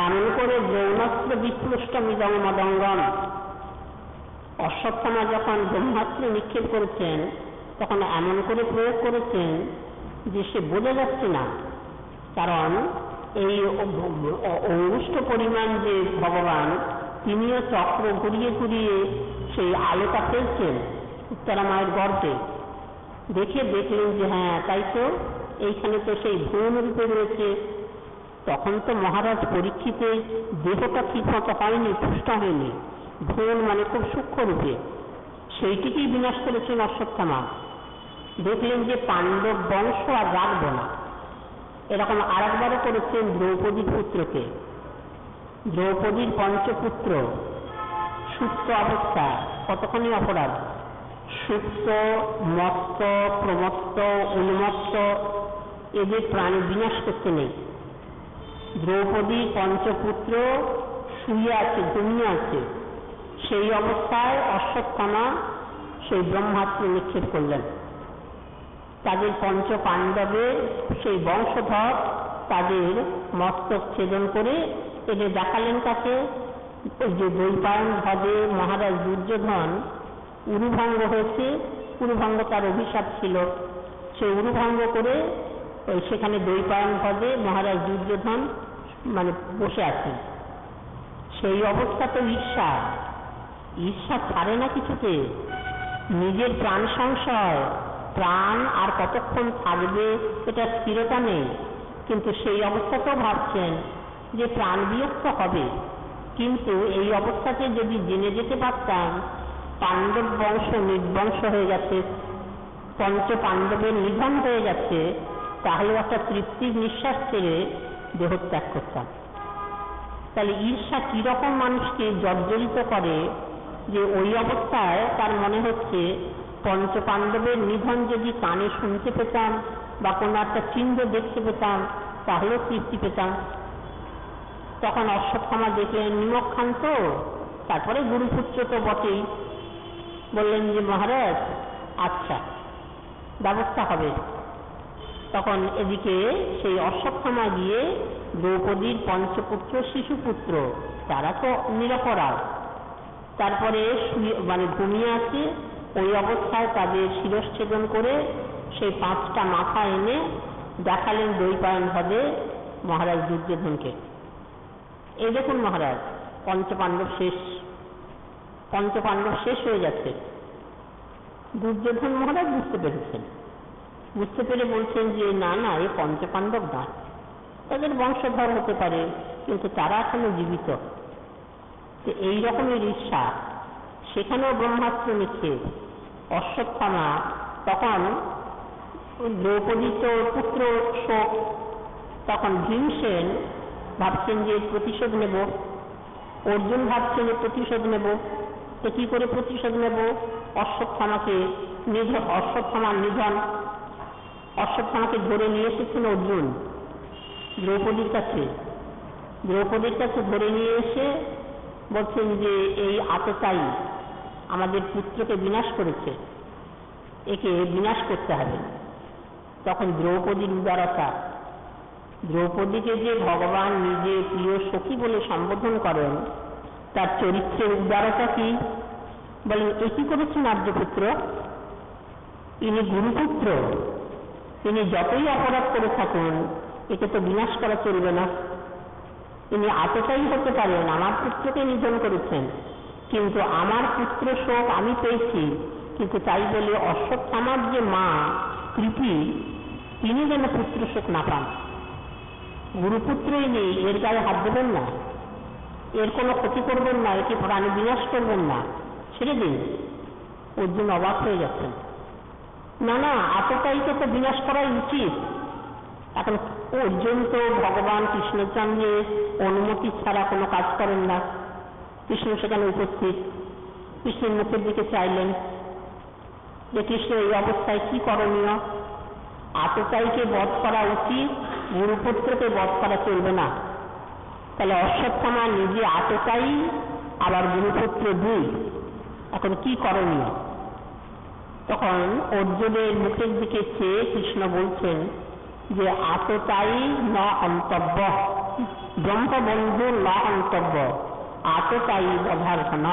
এমন করে দ্রৌণাস্ত্র বিপ্লষ্টমিদং মদঙ্গম। অশ্বত্থামা যখন ব্রহ্মাস্ত্র নিক্ষেপ করেছেন তখন এমন করে প্রয়োগ করেছেন যে সে বোঝা যাচ্ছে না। কারণ এই অঙ্গুষ্ঠ পরিমাণ যে ভগবান, তিনিও চক্র ঘুরিয়ে ঘুরিয়ে সেই আলোটা ফেলছেন উত্তরা মায়ের গর্ভে। দেখলেন যে হ্যাঁ তাই তো, এইখানে তো সেই ভ্রূণ রূপে রয়েছে। তখন তো মহারাজ পরীক্ষিতের দেহটা ঠিক মতো হয়নি, পুষ্ট হয়নি, ভ্রূণ মানে খুব সূক্ষ্ম রূপে, সেইটিকেই বিনাশ করেছেন অশ্বত্থামা। দেখলেন যে পাণ্ডব বংশ আর রাখব না, এরকম আরেকবারও করেছেন দ্রৌপদীর পুত্রকে। দ্রৌপদীর পঞ্চপুত্র সুপ্ত অবস্থা, কতখানি অপরাধ! সুপ্ত, মত্ত, প্রমত্ত, উন্মত্ত, এদের প্রাণ বিনাশ করতে নেই। দ্রৌপদী পঞ্চপুত্র শুয়ে আছে, ঘুমিয়ে আছে, সেই অবস্থায় অশ্বত্থামা সেই ব্রহ্মাস্ত্র নিক্ষেপ করলেন। তাদের পঞ্চ পাণ্ডবের সেই বংশধর তাদের মস্তক ছেদন করে এদের দেখালেন কাছে। ওই যে দ্বৈপায়ন হ্রদে মহারাজ দুর্যোধন উরুভঙ্গ হয়েছে, উরুভঙ্গ তার অভিশাপ ছিল, সেই উরুভঙ্গ করে ওই সেখানে দ্বৈপায়ন হ্রদে মহারাজ দুর্যোধন মানে বসে আছেন। সেই অবস্থা তো ঈর্ষা ছাড়ে না কিছুতে, নিজের প্রাণ সংশয়, প্রাণ আর কতক্ষণ থাকবে এটা স্থিরতা নেই, কিন্তু সেই অবস্থাতেও ভাবছেন যে প্রাণ বিরক্ত হবে। কিন্তু এই অবস্থাতে যদি জেনে যেতে পারতাম পাণ্ডব বংশ নির্বংশ হয়ে গেছে, পঞ্চ পাণ্ডবের নিধন হয়ে গেছে, তাহলে একটা তৃপ্তির নিঃশ্বাস ছেড়ে দেহত্যাগ করতাম। তাহলে ঈর্ষা কিরকম মানুষকে জর্জরিত করে যে ওই অবস্থায় তার মনে হচ্ছে পঞ্চ পাণ্ডবের নিধন যদি কানে শুনতে পেতাম বা কোনো একটা চিহ্ন দেখতে পেতাম তাহলেও তৃপ্তি পেতাম। তখন অশ্বত্থামা দেখলেন নিমক খান তো, তারপরে গুরুপুত্র তো বটেই, বললেন যে মহারাজ আচ্ছা ব্যবস্থা হবে। তখন এদিকে সেই অশ্বত্থামা গিয়ে দ্রৌপদীর পঞ্চপুত্র শিশুপুত্র তারা তো নিরপরাধ, তারপরে মানে ঘুমিয়ে আছে, ওই অবস্থায় তাদের শিরশ্ছেদন করে সেই 5টা মাথা এনে দেখালেন দ্বৈপায়ন হ্রদে মহারাজ দুর্যোধনকে। এই দেখুন মহারাজ পঞ্চপাণ্ডব শেষ হয়ে যাচ্ছে। দুর্যোধন মহারাজ বুঝতে পেরেছেন, বুঝতে পেরে বলছেন যে না না, এ পঞ্চপাণ্ডব না, তাদের বংশধর হতে পারে কিন্তু তারা এখনো জীবিত। তো এই রকমের ঈর্ষা, সেখানেও ব্রহ্মাস্ত্র নিক্ষেপ। অশ্বত্থামা তখন দ্রৌপদী তো পুত্র শোক, তখন ভীমসেন ভাবছেন যে প্রতিশোধ নেব, অর্জুন ভাবছেন যে প্রতিশোধ নেব। তো কি করে প্রতিশোধ নেব? অশ্বত্থামাকে ধরে নিয়ে এসেছেন অর্জুন দ্রৌপদীর কাছে ধরে নিয়ে এসে বলছেন যে এই আততায়ী আমাদের পুত্রকে বিনাশ করেছে, একে বিনাশ করতে হবে। তখন দ্রৌপদীর উদারতা, দ্রৌপদীকে যে ভগবান নিজে প্রিয় সখী বলে সম্বোধন করেন, তার চরিত্রের উদারতা কি বলেন? এ কি করেছেন আর্যপুত্র? ইনি গুরুপুত্র, তিনি যতই অপরাধ করে থাকুন একে তো বিনাশ করা চলবে না। তিনি আততায়ী হতে পারেন, আমার পুত্রকে নিধন করেছেন, কিন্তু আমার পুত্র শোক আমি পেয়েছি, কিন্তু তাই বলে অশ্বত্থামার যে মা কৃপি তিনি যেন পুত্র শোক না পান। গুরুপুত্রই নেই, এর গায়ে হাত দেবেন না, এর কোনো ক্ষতি করবেন না, একে প্রাণী বিনাশ করবেন না, ছেড়ে দিন। অর্জুন অবাক হয়ে যাচ্ছেন, না না আততায়ীকে তো বিনাশ করাই উচিত। এখন অর্জুন তো ভগবান কৃষ্ণচন্দ্রের অনুমতি ছাড়া কোনো কাজ করেন না। কৃষ্ণ সেখানে উপস্থিত, কৃষ্ণের মুখের দিকে চাইলেন যে কৃষ্ণ এই অবস্থায় কি করণীয়? আততায়ীকে বধ করা উচিত, গুরুপুত্রকে বধ করা চলবে না। তাহলে অশ্বত্থামা নিজে আততায়ী আবার গুরুপুত্র 2, এখন কি করণীয়? তখন অর্জুনের মুখের দিকে চেয়ে কৃষ্ণ বলছেন যে আততায়ী ন অন্তব্য, ব্রহ্মবন্ধু ন অন্তব্য, আততায়ী বধার্থন।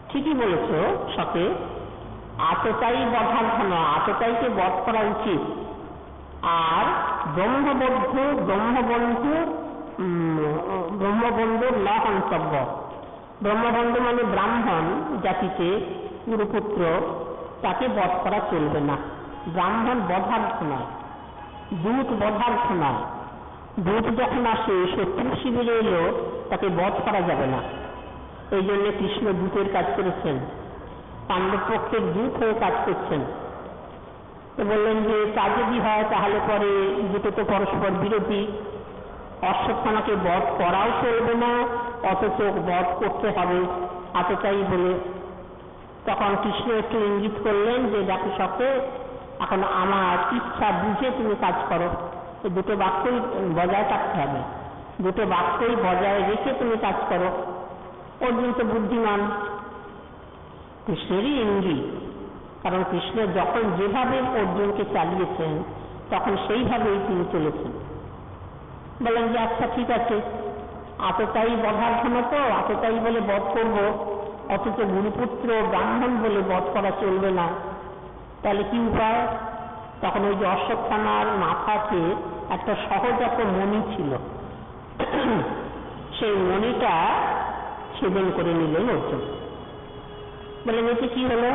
ঠিকই বলেছ সকে, আততায়ী বধার্থন, আততায়ীকে বধ করা উচিত, আর ব্রহ্মবন্ধুর ন অন্তব্য, ব্রহ্মবন্ধু মানে ব্রাহ্মণ জাতিতে পুরুপুত্র, তাকে বধ করা চলবে না। ব্রাহ্মণ বধার্থ নয়, দূত বধার্থ নয়। দূত যখন আসে শত্রু শিবিরে এলো, তাকে বধ করা যাবে না। এই জন্য কৃষ্ণ দূতের কাজ করেছেন, পাণ্ডব পক্ষের দূত হয়ে কাজ করছেন। তো বললেন যে তা যদি হয় তাহলে পরে দুটো তো পরস্পর বিরোধী, অশ্বত্থামাকে বধ করাও চলবে না, অথচ বধ করতে হবে এতটাই বলে তখন কৃষ্ণ একটু ইঙ্গিত করলেন যে দেখো সকে, এখন আমার ইচ্ছা বুঝে তুমি কাজ করো। দুটো বাক্যই বজায় থাকতে হবে, দুটো বাক্যই বজায় রেখে তুমি কাজ করো। অর্জুন তো বুদ্ধিমান, কৃষ্ণেরই ইঙ্গিত, কারণ কৃষ্ণ যখন যেভাবে অর্জুনকে চালিয়েছেন তখন সেইভাবেই তিনি চলেছেন। বলেন যে আচ্ছা ঠিক আছে, এতটাই বধার্থ তো, এতটাই বলে বধ করব, অথচ গুরুপুত্র ব্রাহ্মণ বলে বধ করা চলবে না, তাহলে কি উপায়? তখন ওই যে অশ্বত্থামার মাথাতে একটা সহজাত মণি ছিল, সেই মণিটা ছেদন করে নিলেন অর্জুন। বলেন এতে কি হলো?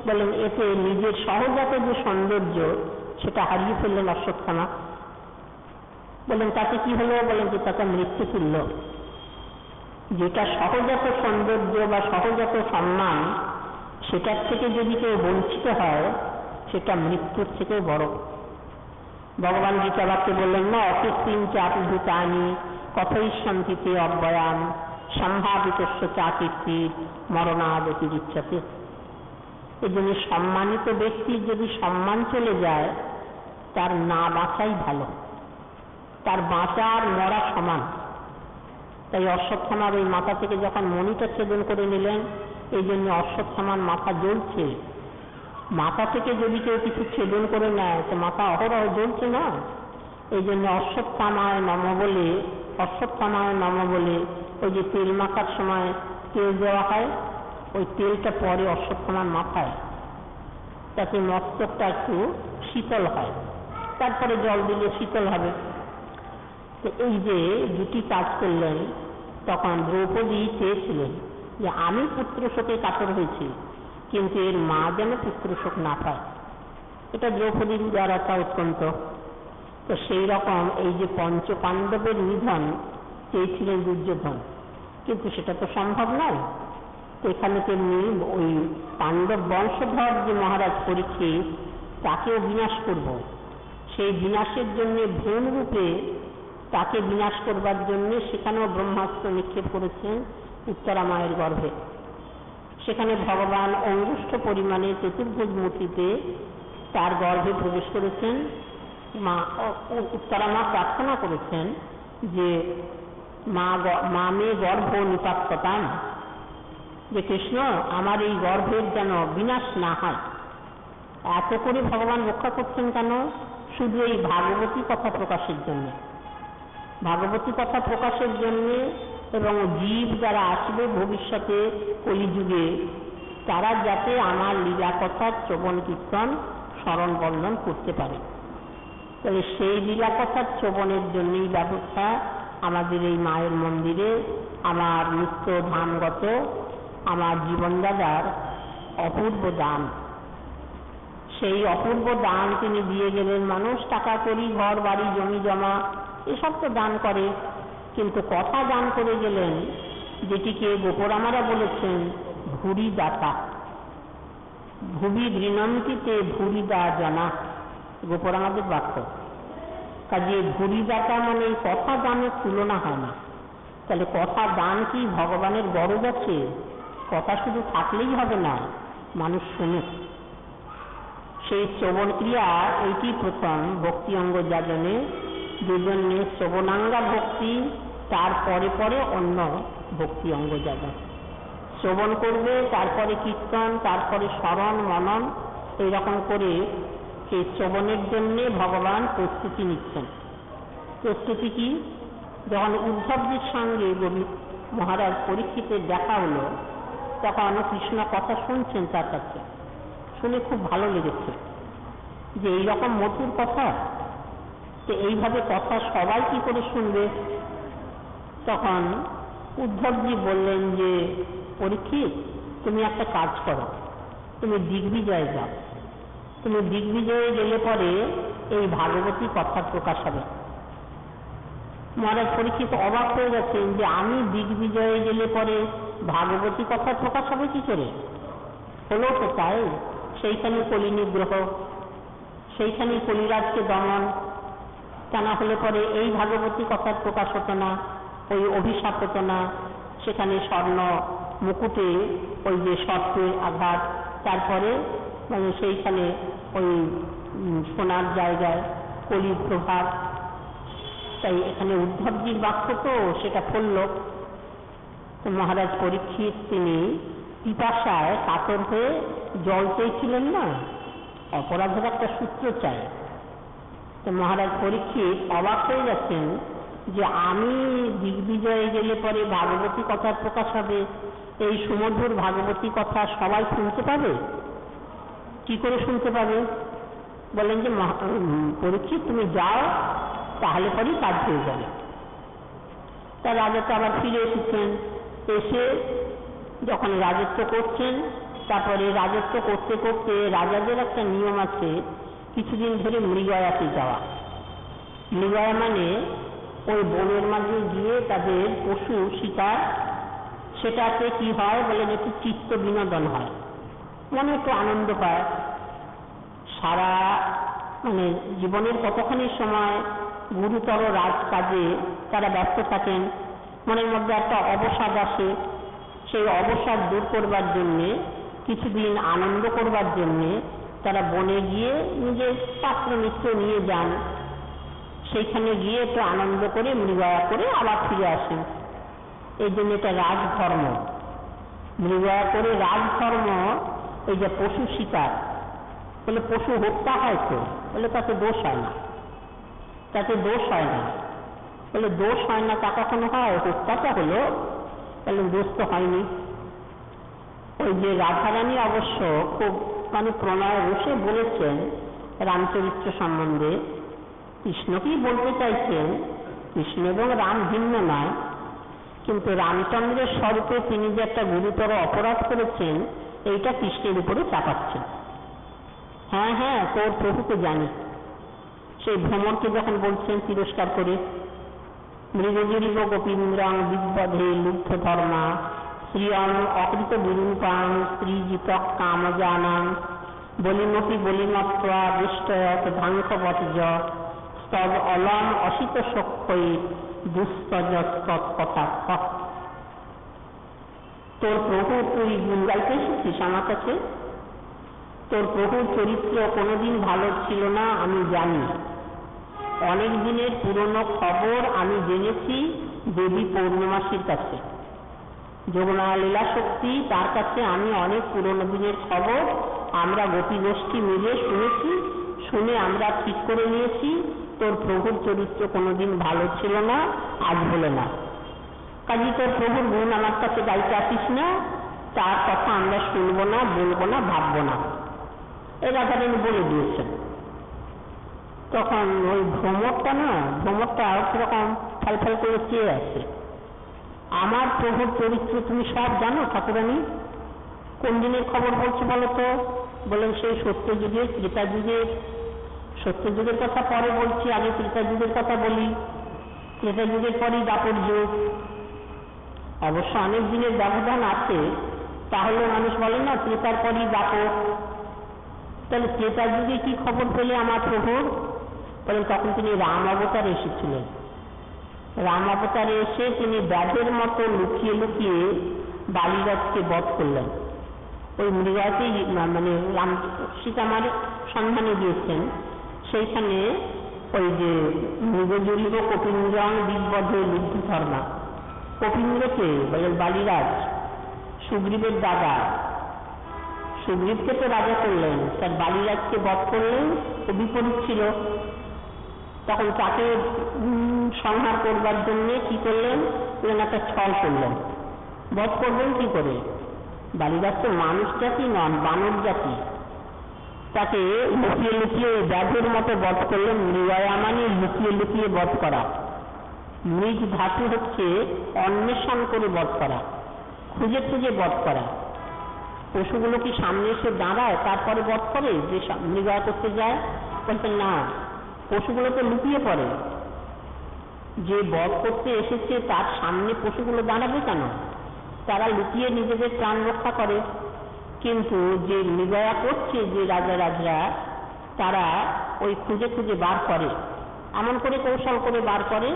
বলেন এতে নিজের সহজাত যে সৌন্দর্য সেটা হারিয়ে ফেললেন অশ্বত্থামা। বলেন তাতে কি হলো? বলেন যে তাতে মৃত্যু তুল্য। যেটা সহজাত সৌন্দর্য বা সহজাত সম্মান, সেটার থেকে যদি কেউ বঞ্চিত হয় সেটা মৃত্যুর থেকে বড়। ভগবান গীতা বাক্যে বললেন না, অকৃত্রিম চাপি ভূতানি কথয়িষ্যন্তিতে অব্যয়াম সম্ভাবিতস্য চাকীর্তি মরণাদতিরিচ্ছতে। এই জন্য সম্মানিত ব্যক্তির যদি সম্মান চলে যায় তার না বাঁচাই ভালো, তার বাঁচা আর মরা সমান। তাই অশ্বত্থামার ওই মাথা থেকে যখন মণিটা ছেদন করে নিলেন, এই জন্য অশ্বত্থামার মাথা জ্বলছে। মাথা থেকে যদি কেউ কিছু ছেদন করে নেয় তো মাথা অহরহ জ্বলছে না। এই জন্য অশ্বত্থামায় নম বলে, অশ্বত্থামায় নম বলে ওই যে তেল মাখার সময় তেল দেওয়া হয়, ওই তেলটা পরে অশ্বত্থামার মাথায়, তাতে মস্তকটা একটু শীতল হয়, তারপরে জল দিলে শীতল হবে। তো এই যে দুটি কাজ করলেন, তখন দ্রৌপদী চেয়েছিলেন যে আমি পুত্র শোকে কাতর হয়েছি, কিন্তু এর মা যেন পুত্র শোক না পায়। এটা দ্রৌপদীর উদারতা অত্যন্ত। তো সেই রকম এই যে পঞ্চ পাণ্ডবের নিধন চেয়েছিলেন দুর্যোধন, কিন্তু সেটা তো সম্ভব নয়। তো এখানে তেমনি ওই পাণ্ডব বংশধর যে মহারাজ পরীক্ষিত, তাকেও বিনাশ করব। সেই বিনাশের জন্য ভ্রূণ রূপে তাকে বিনাশ করবার জন্য সেখানেও ব্রহ্মাস্ত্র নিক্ষেপ করেছেন উত্তরা মায়ের গর্ভে। সেখানে ভগবান অঙ্গুষ্ঠ পরিমাণে চতুর্ভুজ মূর্তিতে তার গর্ভে প্রবেশ করেছেন। উত্তরা মা প্রার্থনা করেছেন যে মা মে গর্ভ নিপাততাম, যে কৃষ্ণ আমার এই গর্ভের যেন বিনাশ না হয়। এত করে ভগবান রক্ষা করছেন কেন? শুধু এই ভাগবতী কথা প্রকাশের জন্য, ভাগবতী কথা প্রকাশের জন্য, এবং জীব যারা আসবে ভবিষ্যতে কলিযুগে তারা যাতে আমার লীলা কথার শ্রবণ কীর্তন স্মরণ বন্ধন করতে পারে। তাহলে সেই লীলা কথার শ্রবণের জন্যই ব্যবস্থা আমাদের এই মায়ের মন্দিরে আমার নিত্য ধামগত আমার জীবনদাতার অপূর্ব দান। সেই অপূর্ব দান তিনি দিয়ে গেলেন। মানুষ টাকা করি, ঘর বাড়ি জমি জমা এসব তো দান করে, কিন্তু কথা দান করে গেলেন যেটিকে গোপরামারা বলেছেন ভুরি দাতা। ভুবি গৃণন্তিতে ভুরি দা জানা, গোপরামাদের বাক্য। কাজে ভুরি দাতা মানে কথা দানের তুলনা হয় না। তাহলে কথা দান কি ভগবানের গরজ আছে? কথা শুধু থাকলেই হবে না, মানুষ শুনুক। সেই শ্রবণ ক্রিয়া এইটি প্রথম ভক্তি অঙ্গ যাজনে, দুজনে শ্রবণাঙ্গা ভক্তি, তারপরে পরে অন্য ভক্তি অঙ্গ যাজন। শ্রবণ করবে, তারপরে কীর্তন, তারপরে স্মরণ মনন, এইরকম করে সেই শ্রবণের জন্যে ভগবান প্রস্তুতি নিচ্ছেন। প্রস্তুতি কি? যখন উদ্ধবজির সঙ্গে মহারাজ পরীক্ষিতের দেখা হলো, তখন কৃষ্ণ কথা শুনছেন তার কাছে, শুনে খুব ভালো লেগেছে যে এইরকম মধুর কথা, তো এইভাবে কথা সবাই কি করে শুনবে? তখন উদ্ধবজি বললেন যে পরীক্ষিত, তুমি একটা কাজ করো, তুমি দিগ্বিজয়ে যাও। তুমি দিগ্বিজয়ে গেলে পরে এই ভাগবতী কথা প্রকাশ হবে। মহারাজ পরীক্ষিত অবাক হয়ে গেছেন যে আমি দিগ্বিজয়ে গেলে পরে ভাগবতী কথা প্রকাশ হবে কি করে? হলো তো তাই, সেইখানে কলি নিগ্রহ, সেইখানে কলিরাজকে দমন, তা না হলে পরে এই ভাগবতী কথার প্রকাশ হতো না, ওই অভিশাপ হতো না। সেখানে স্বর্ণ মুকুটে ওই যে সর্পের আঘাত, তারপরে মানে সেইখানে ওই সোনার জায়গায় কলির প্রভাব। তাই এখানে উদ্ধবজির বাক্য তো সেটা ফলল। তো মহারাজ পরীক্ষিত তিনি পিপাসায় কাতর হয়ে জল চেয়েছিলেন না, অপরাধের একটা সূত্র চাই। তো মহারাজ পরীক্ষিত অবাক হয়ে গেছেন যে আমি দিগ্বিজয়ে গেলে পরে ভাগবতী কথার প্রকাশ হবে, এই সুমধুর ভাগবতী কথা সবাই শুনতে পাবে, কি করে শুনতে পাবে? বলেন যে পরীক্ষিত তুমি যাও, তাহলে পরেই কাজ হয়ে যাবে। তা রাজা তো আবার ফিরে এসেছেন, এসে যখন রাজত্ব করছেন, তারপরে রাজত্ব করতে করতে রাজাদের একটা নিয়ম আছে কিছুদিন ধরে মৃগয়াতে যাওয়া। মৃগয়া মানে ওই বনের মাঝে গিয়ে তাদের পশু শিকার, সেটাতে কি হয় বলেন একটু চিত্ত বিনোদন হয়, মনে একটু আনন্দ পায়। সারা মানে জীবনের কতখানি সময় গুরুতর রাজকাজে তারা ব্যস্ত থাকেন, মনের মধ্যে একটা অবসাদ আসে, সেই অবসাদ দূর করবার জন্যে, কিছুদিন আনন্দ করবার জন্যে তারা বনে গিয়ে নিজের পাত্র মিত্র নিয়ে যান, সেইখানে গিয়ে একটু আনন্দ করে মৃগয়া করে আবার ফিরে আসেন। এই জন্য এটা রাজধর্ম। মৃগয়া করে রাজধর্ম। এই যে পশু শিকার, বলে পশু হত্যা হয় তো, বলে তাতে দোষ হয় না, তাতে দোষ হয় না। বলে দোষ হয় না তা কখনো হয়? হত্যাটা হলো, তাহলে দোষ তো হয়নি। ওই যে রাধারানী অবশ্য খুব মানে প্রণয় বসে বলেছেন রামচরিত্র সম্বন্ধে, কৃষ্ণকেই বলতে চাইছেন কৃষ্ণ এবং রাম ভিন্ন নয়, কিন্তু রামচন্দ্রের স্বরূপে তিনি যে একটা গুরুতর অপরাধ করেছেন এইটা কৃষ্ণের উপরে চাপাচ্ছেন। হ্যাঁ হ্যাঁ, তোর প্রভুকে জানি। সেই ভ্রমণকে যখন বলছেন তিরস্কার করে, মৃগজীব গোপীন্দ্রাং বিদ্বধে লুব্ধ ধর্মা শ্রিয়ং অকৃত বিরূপাং স্ত্রীজিতক কামজানাং বলিমপি বলিমত্বা দৃষ্টয়ত ধাঙ্কবতজ স্তব অলম অসিত সক্ষই দুস্তজস্তৎকথা। তোর প্রভু তুই গুণ গাইতে এসেছিস আমার কাছে? তোর প্রভুর চরিত্র কোনোদিন ভালো ছিল না আমি জানি। অনেক দিনের পুরনো খবর আমি জেনেছি দেবী পৌর্ণমাসীর কাছে, যমুনা লীলা শক্তি তার কাছে আমি অনেক পুরনো দিনের খবর আমরা গোপী গোষ্ঠী মিলে শুনেছি, শুনে আমরা ঠিক করে নিয়েছি তোর প্রভুর চরিত্র কোনোদিন ভালো ছিল না, আজ বলে না। কাজী তোর প্রভুর গুণ আমার কাছে গাইতে আসিস না, তার কথা আমরা শুনবো না, বলবো না, ভাববো না, এই রাধারানী বলে দিয়েছেন। তখন ওই ভ্রমরটা না, ভ্রমরটা আর কিরকম ফেলফেল করে চেয়ে আছে। আমার প্রভুর চরিত্র তুমি সব জানো ঠাকুরানী? কোন দিনের খবর বলছো বলো তো? বলেন সেই সত্যযুগে, ত্রেতা যুগে। সত্যযুগের কথা পরে বলছি, আগে ত্রেতা যুগের কথা বলি। ত্রেতা যুগের পরই দাপর যুগ। অবশ্য অনেক দিনের ব্যবধান আছে, তাহলে মানুষ বলে না ত্রেতার পরই দাপর। তাহলে ত্রেতা যুগে কি খবর পেলে আমার প্রভুর? বলেন তখন তিনি রাম অবতারে এসেছিলেন। রাম অবতারে এসে তিনি ব্যাধের মতো লুকিয়ে লুকিয়ে বালিরাজকে বধ করলেন। ওই মৃগয়াতেই মানে রাম সীতামার সন্ধানে দিয়েছেন, সেইখানে ওই যে মৃগজুরিব কপিন্দ্রং দিগ্বধে লুব্ধ ধর্মা। কপিন্দ্রকে বলেন বালিরাজ, সুগ্রীবের দাদা, সুগ্রীবকে তো রাজা করলেন, তার বালিরাজকে বধ করলেন। ও বিপরীত ছিল। তখন তাকে সংহার করবার জন্য কি করলেন? একটা ছল করলেন। বধ করবেন কি করে? বালিরাজ তো মানুষ জাতি নন, বানর জাতি। তাকে লুকিয়ে লুকিয়ে ব্যাধের মতো বধ করলেন। মৃগয়া মানে লুকিয়ে লুকিয়ে বধ করা। মৃগ ধাতু হচ্ছে অন্বেষণ করে বধ করা, খুঁজে খুঁজে বধ করা। পশুগুলো কি সামনে এসে দাঁড়ায় তারপরে বধ করে যে মৃগয়া করতে যায়? বলতে না, পশুগুলো তো লুকিয়ে পড়ে। যে বধ করতে এসেছে তার সামনে পশুগুলো দাঁড়াবে কেন? তারা লুকিয়ে নিজেদের প্রাণ রক্ষা করে। কিন্তু যে মৃগয়া করছে যে রাজা রাজরা, তারা ওই খুঁজে খুঁজে বার করে, এমন করে কৌশল করে বার করে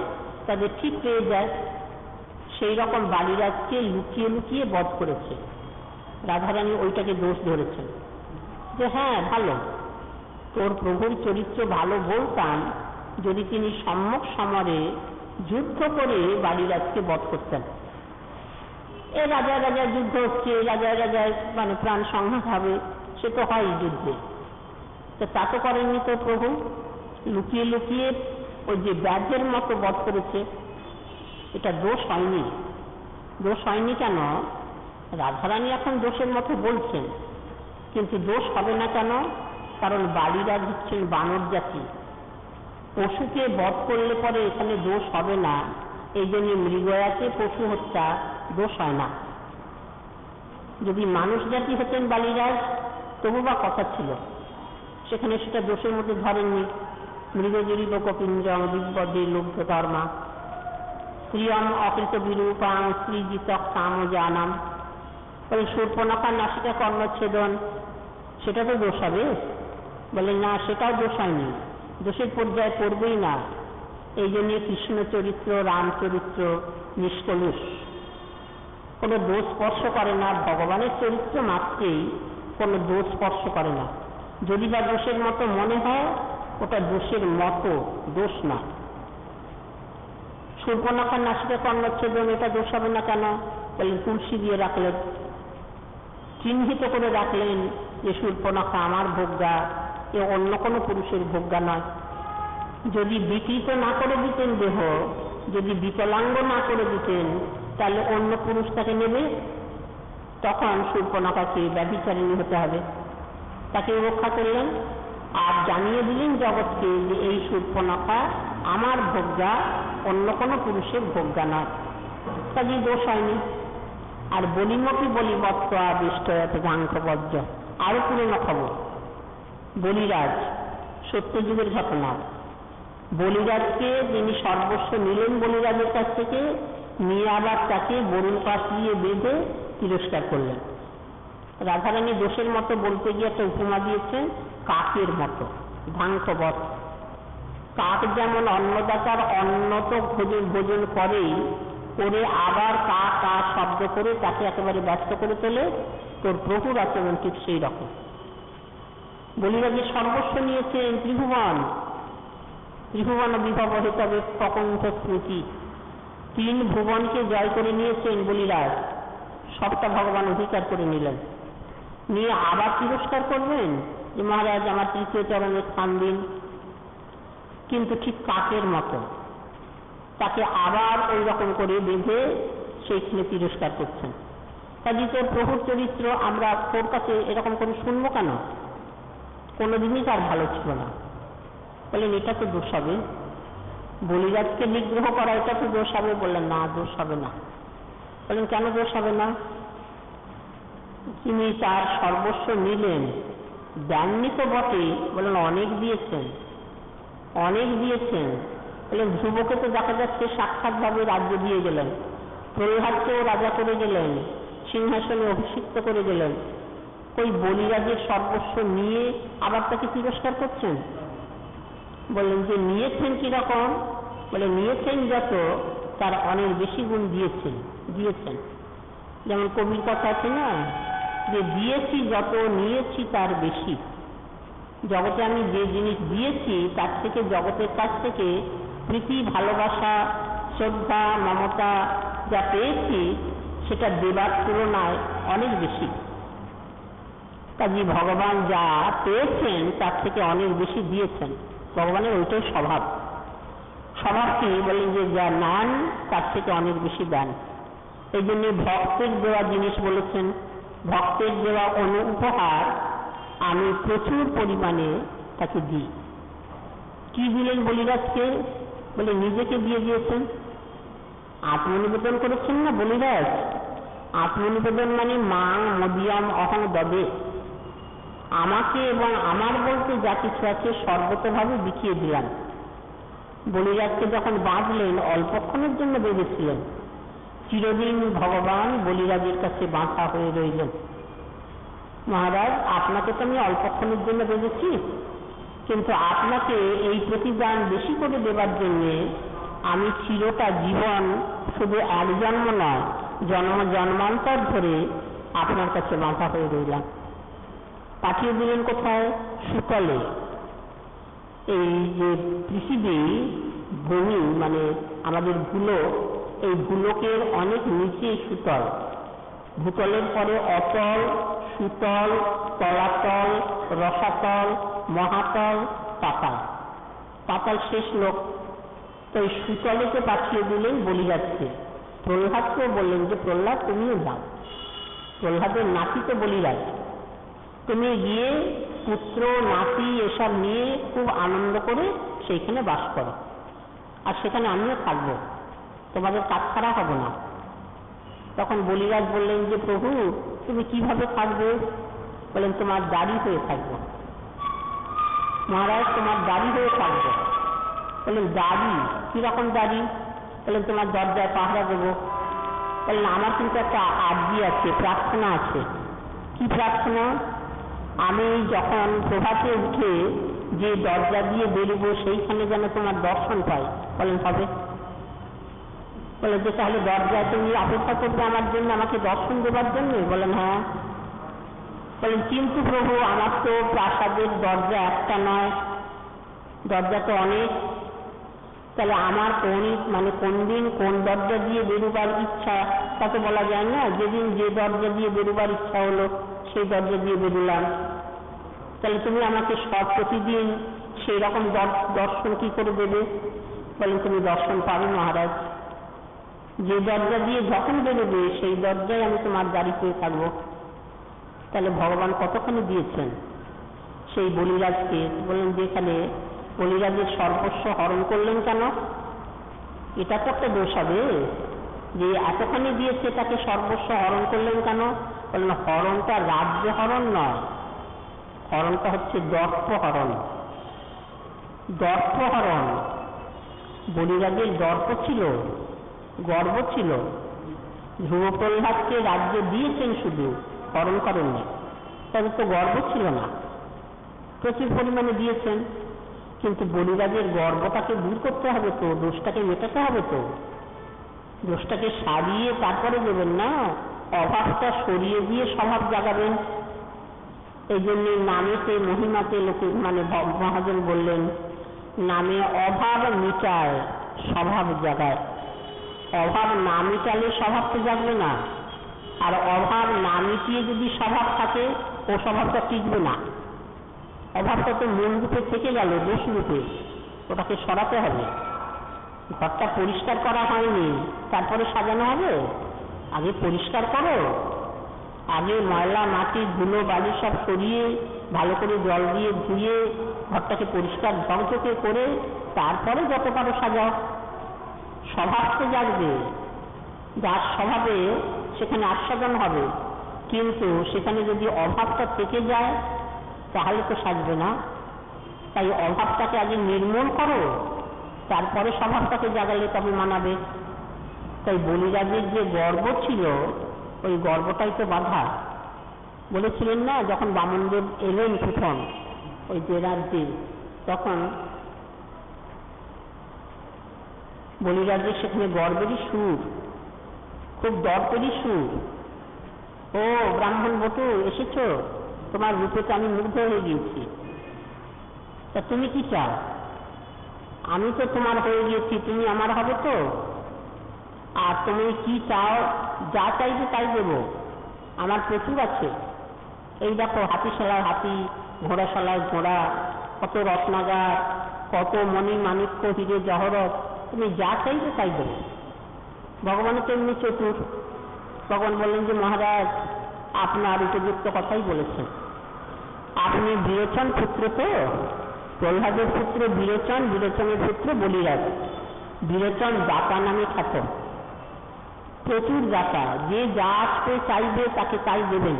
তাদের ঠিক পেয়ে যায়। সেই রকম বালিরাজকে লুকিয়ে লুকিয়ে বধ করেছে। রাধারানী ওইটাকে দোষ ধরেছেন যে হ্যাঁ ভালো, তোর প্রভুর চরিত্র ভালো বলতাম যদি তিনি সম্মুখ সমরে যুদ্ধ করে বালিরাজকে বধ করতেন। এ রাজা রাজা যুদ্ধ হচ্ছে, রাজা রাজায় মানে প্রাণ সংঘাত হবে, সে তো হয় যুদ্ধে। তো তা তো করেননি তো প্রভু, লুকিয়ে লুকিয়ে ওই যে ব্যাধের মতো বধ করেছে। এটা দোষ হয়নি। দোষ হয়নি কেন? রাধারানী এখন দোষের মতো বলছেন, কিন্তু দোষ হবে না কেন? কারণ বালিরাজ হচ্ছেন বানর জাতি, পশুকে বধ করলে পরে এখানে দোষ হবে না। এই জন্য মৃগয়াকে পশু হত্যা দোষ হয় না। যদি মানুষ জাতি হতেন বালিরাজ তবু বা কথা ছিল, সেখানে সেটা দোষের মধ্যে ধরেননি। মৃগজুরি লোকপিঞ্জং দিব্যদে লুব্ধ কর্মা প্রিয়ম অকৃত বিরূপাং শ্রীজিতক কাম জানাম। বলে শূর্পণখা নাসিকা কর্ণচ্ছেদন, সেটা তো দোষ হবে? বলে না, সেটাও দোষ হয়নি, দোষের পর্যায়ে পড়বেই না। এই জন্য কৃষ্ণ চরিত্র রামচরিত্র নিষ্কলুষ, কোনো দোষ স্পর্শ করে না। ভগবানের চরিত্র মাত্রেই কোনো দোষ স্পর্শ করে না। যদি বা দোষের মতো মনে হয়, ওটা দোষের মতো, দোষ না। শূর্পণখার নাসিকা কর্ণচ্ছেদন, এটা দোষ হবে না কেন? বলেন তুলসী দিয়ে রাখলেন, চিহ্নিত করে রাখলেন যে শূর্পণখা আমার ভোগ্যা, এ অন্য কোনো পুরুষের ভোগ্যা নয়। যদি বিকৃত না করে দিতেন দেহ, যদি বিকলাঙ্গ না করে দিতেন, তাহলে অন্য পুরুষ তাকে নেবে, তখন শূর্পণখাকে ব্যভিচারিণী হতে হবে। তাকে রক্ষা করলেন আর জানিয়ে দিলেন জগৎকে যে এই শূর্পণখা আমার ভোগ্যা, অন্য কোনো পুরুষের ভোগ্যা নয়। কাজে দোষ হয়নি। আর বলিমকি বলিবত্ত আবিষ্ট গাঙ্কবজ্র, আরো পুরনো খবর। বলিরাজ, সত্যযুগের ঘটনা। বলিরাজকে যিনি সর্বস্ব নিলেন বলিরাজের কাছ থেকে, নিয়ে আবার তাকে বরুণ পাশ দিয়ে বেঁধে তিরস্কার করলেন। রাধারানী দোষের মতো বলতে গিয়ে একটা উপমা দিয়েছেন কাকের মতো, ধাঙ্কবৎ। কাক যেমন অন্নদাতার অন্ন তো ভোজন করেই, করে আবার কা কা শব্দ করে তাকে একেবারে ব্যস্ত করে তোলে, তোর প্রভুর আচরণ ঠিক সেই রকম। বলিরাজের সর্বস্ব নিয়েছেন ত্রিভুবন, ত্রিভুবন বিভব হিসাবে প্রকণ্ঠ স্মৃতি। 3 ভুবনকে জয় করে নিয়েছেন বলিরাজ, সবটা ভগবান অধিকার করে নিলেন। নিয়ে আবার তিরস্কার করবেন যে মহারাজ আমার তৃতীয় চরণে স্থান দিন, কিন্তু ঠিক কাকের মতো তাকে আবার ওই রকম করে বেঁধে সেইখানে তিরস্কার করছেন। কাজে তোর প্রভুর চরিত্র আমরা তোর কাছে এরকম করে শুনবো কেন? কোনোদিনই তার ভালো ছিল না। বললেন এটা তো দোষ হবে, বলিরাজকে নিগ্রহ করা এটা তো দোষ হবে। বললেন না, দোষ হবে না। বললেন কেন দোষ হবে না? তিনি তার সর্বস্ব নিলেন, দেননি তো বটে। বললেন অনেক দিয়েছেন, অনেক দিয়েছেন। বললেন ধ্রুবকে তো দেখা যাচ্ছে সাক্ষাৎভাবে রাজ্য দিয়ে গেলেন, প্রহ্লাদকেও রাজা করে গেলেন, সিংহাসনে অভিষিক্ত করে গেলেন। ওই বলিরাজের সর্বস্ব নিয়ে আবার তাকে তিরস্কার করছেন। বললেন যে নিয়েছেন কিরকম? বলে নিয়েছেন যত, তার অনেক বেশি গুণ দিয়েছেন। যেমন কবির কথা আছে না, যে দিয়েছি যত নিয়েছি তার বেশি। জগতে আমি যে জিনিস দিয়েছি তার থেকে জগতের কাছ থেকে প্রীতি, ভালোবাসা, শ্রদ্ধা, মমতা যা পেয়েছি সেটা দেবার তুলনায় অনেক বেশি। কাজে ভগবান যা পেয়েছেন তার থেকে অনেক বেশি দিয়েছেন। ভগবানের ওইটাই স্বভাব। স্বভাবকে বলেন যে যা নেন তার থেকে অনেক বেশি দেন। এই জন্য ভক্তের দেওয়া জিনিস বলেছেন, ভক্তের দেওয়া উপহার আমি প্রচুর পরিমাণে তাকে দিই। কি দিলেন বলিরাজকে? বলে নিজেকে দিয়ে দিয়েছেন। আত্মনিবেদন করেছেন না বলিরাজ? আত্মনিবেদন মানে মাং মদিয়ম অহং দবে, আমাকে এবং আমার বলতে যা কিছু আছে সর্বতভাবে বিকিয়ে দিলাম। বলিরাজকে যখন বাঁধলেন অল্পক্ষণের জন্য বেঁধেছিলেন, চিরদিন ভগবান বলিরাজের কাছে বাঁধা হয়ে রইলেন। মহারাজ, আপনাকে তো আমি অল্পক্ষণের জন্য বেঁধেছি, কিন্তু আপনাকে এই প্রতিদান বেশি করে দেবার জন্যে আমি চিরটা জীবন, শুধু এক জন্ম নয়, জন্ম জন্মান্তর ধরে আপনার কাছে বাঁধা হয়ে রইলাম। পাঠিয়ে দিলেন কোথায়? সুতলে। এই যে পৃথিবী, ভূমি মানে আমাদের ভূলোক, এই ভূলোকের অনেক নিচে সুতল, ভূতলের পরে অতল, সুতল, তলাতল, রসাতল, মহাতল, পাতাল। পাতাল শেষ লোক। তো এই সুতলেকে পাঠিয়ে দিলেন বলিরাজকে। প্রহ্লাদকেও বললেন যে প্রহ্লাদ তুমিও যাও, প্রহ্লাদের নাতি তো বলিরাজ, তুমি গিয়ে পুত্র নাতি এসব নিয়ে খুব আনন্দ করে সেইখানে বাস করো, আর সেখানে আমিও থাকবো, তোমাদের কাজ ছাড়া হবে না। তখন বলিরাজ বললেন যে প্রভু তুমি কিভাবে থাকবে? বললেন তোমার দাড়ি হয়ে থাকবো। মহারাজ তোমার দাড়ি হয়ে থাকবো। বললেন দাড়ি? কিরকম দাড়ি? বললেন তোমার দরজায় পাহারা দেবো। বললেন আমার কিন্তু একটা আর্জি আছে, প্রার্থনা আছে। কি প্রার্থনা? আমি যখন প্রভাতে উঠে যে দরজা দিয়ে বেরোবো সেইখানে যেন তোমার দর্শন পাই। বলেন হবে? বলে যে তাহলে দরজায় তুমি অপেক্ষা করবে আমার জন্য, আমাকে দর্শন দেবার জন্য? বলেন হ্যাঁ। বলেন কিন্তু প্রভু আমার তো প্রাসাদের দরজা একটা নয়, দরজা তো অনেক, তাহলে আমার কোন দিন কোন দরজা দিয়ে বেরোবার ইচ্ছা তা তো বলা যায় না। যেদিন যে দরজা দিয়ে বেরোবার ইচ্ছা হলো সেই দরজা দিয়ে বেরোলাম। তাহলে তুমি আমাকে সব প্রতিদিন সেই রকম দর্শন কি করে দেবে? বলেন তুমি দর্শন পাবে মহারাজ, যে দরজা দিয়ে যখন বেরোবে সেই দরজায় আমি তোমার দাঁড়িয়ে হয়ে থাকবো। তাহলে ভগবান কতখানি দিয়েছেন সেই বলিরাজকে। বললেন যেখানে বলিরাজের সর্বস্ব হরণ করলেন কেন? এটা তো একটা দোষ হবে যে এতখানি দিয়েছে তাকে সর্বস্ব হরণ করলেন কেন? বললেন হরণটা রাজ্য হরণ নয়, হরণটা হচ্ছে দর্প হরণ। দর্প হরণ। বলিরাজের দর্প ছিল, গর্ব ছিল। ধ্রুব প্রহ্লাদকে রাজ্য দিয়েছেন, শুধু হরণ করেননি। তাদের তো গর্ব ছিল না, প্রচুর পরিমাণে দিয়েছেন। কিন্তু বলিরাজের গর্বটাকে দূর করতে হবে তো, দোষটাকে মেটাতে হবে তো, দোষটাকে সারিয়ে তারপরে দেবেন না, অভাবটা সরিয়ে দিয়ে স্বভাব জাগাবেন। এই জন্য নামেতে মহিমাতে লোকে মানে মহাজন বললেন নামে অভাব মিটায় স্বভাব জাগায়। অভাব না মিটালে স্বভাব তো জাগবে না, আর অভাব না মিটিয়ে যদি স্বভাব থাকে ও স্বভাবটা টিকবে না। অভাবটা তো মন রূপে থেকে গেল, দোষ রূপে, ওটাকে সরাতে হবে। ঘরটা পরিষ্কার করা হয়নি, তারপরে সাজানো হবে? আগে পরিষ্কার করো, আগে ময়লা মাটি ধুলো বালি সব সরিয়ে ভালো করে জল দিয়ে ধুয়ে ঘরটাকে পরিষ্কার ঝকঝকে করে তারপরে যত পারো সাজাও। স্বভাব তো জাগবে, যার স্বভাবে সেখানে আস্বাদন হবে। কিন্তু সেখানে যদি অভাবটা থেকে যায় তাহলে তো সাজবে না। তাই অভাবটাকে আগে নির্মূল করো, তারপরে স্বভাবটাকে জাগালে তবে মানাবে। তাই বলিরাজের যে গর্ব ছিল ওই গর্বটাই তো বাধা। বলেছিলেন না যখন বামনদেব এলেন প্রথম ওই যে রাজ্যে, তখন বলিরাজের সেখানে গর্বেরই সুর, খুব দর্পেরই সুর। ও ব্রাহ্মণ বটু এসেছো, তোমার রূপেতে আমি মুগ্ধ হয়ে গিয়েছি, তা তুমি কি চাও? আমি তো তোমার হয়ে গিয়েছি, তুমি আমার হবে তো? আর তুমি কি চাও? যা চাইবে তাই দেবো, আমার প্রচুর আছে। এই দেখো হাতিশালায় হাতি, ঘোড়াশালায় ঘোড়া, কত রত্নাগার, কত মণি মাণিক্য হিরে জহরত, তুমি যা চাইবে তাই দেবো। ভগবানের তো এমনি চতুর। ভগবান বললেন যে মহারাজ আপনার উপযুক্ত কথাই বলেছেন। আপনি বিরোচন পুত্র তো, প্রহ্লাদের পুত্র বিরোচন, বিরোচনের পুত্র বলিরাজ। বিরোচন দাতা নামে খ্যাত। প্রচুর দাতা, যে যা আসতে চাইবে তাকে তাই দেবেন।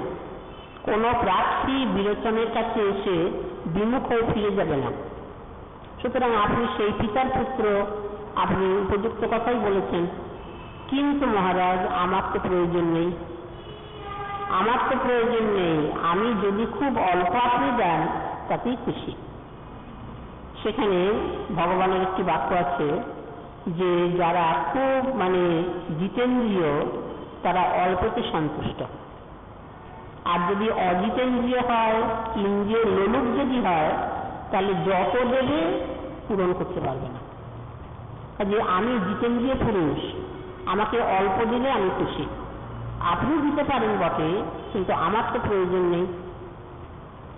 কোনো প্রার্থী বিরোচনের কাছে এসে বিমুখ হয়ে ফিরে যাবে না। সুতরাং আপনি সেই পিতার পুত্র, আপনি উপযুক্ত কথাই বলেছেন। কিন্তু মহারাজ, আমার তো প্রয়োজন নেই, আমার তো প্রয়োজন নেই। আমি যদি খুব অল্প আপনি দেন তাতেই খুশি। সেখানে ভগবানের একটি বাক্য আছে যে যারা খুব জিতেন্দ্রীয় তারা অল্পতে সন্তুষ্ট, আর যদি অজিতেন্দ্রীয় হয়, ইন্দ্রিয় লোলুপ যদি হয়, তাহলে যত দেবে পূরণ করতে পারবে না। কাজে আমি জিতেন্দ্রীয় পুরুষ, আমাকে অল্প দিলে আমি খুশি। আপনি দিতে পারেন বটে, কিন্তু আমার তো প্রয়োজন নেই।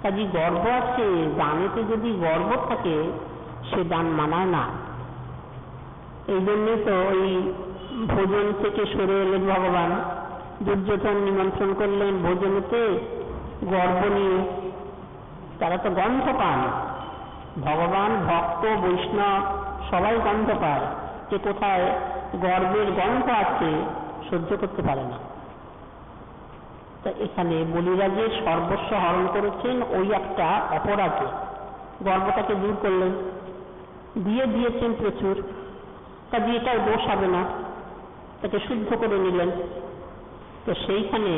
কাজে গর্ব আছে, দানেতে যদি গর্ব থাকে সে দান মানায় না। এই জন্যই তো ওই ভোজন থেকে সরে এলেন ভগবান। দুর্যোধন নিমন্ত্রণ করলেন ভোজনেতে গর্ব নিয়ে, তারা তো গন্ধ পান। ভগবান, ভক্ত, বৈষ্ণব সবাই গন্ধ পায়, যে কোথায় গর্বের গন্ধ আছে সহ্য করতে পারে না। তা এখানে বলিরাজের সর্বস্ব হরণ করেছেন ওই একটা অপরাধে, গর্বটাকে দূর করলেন, দিয়েছেন প্রচুর। কাজে এটাও দোষ হবে না, তাকে শুদ্ধ করে নিলেন। তো সেইখানে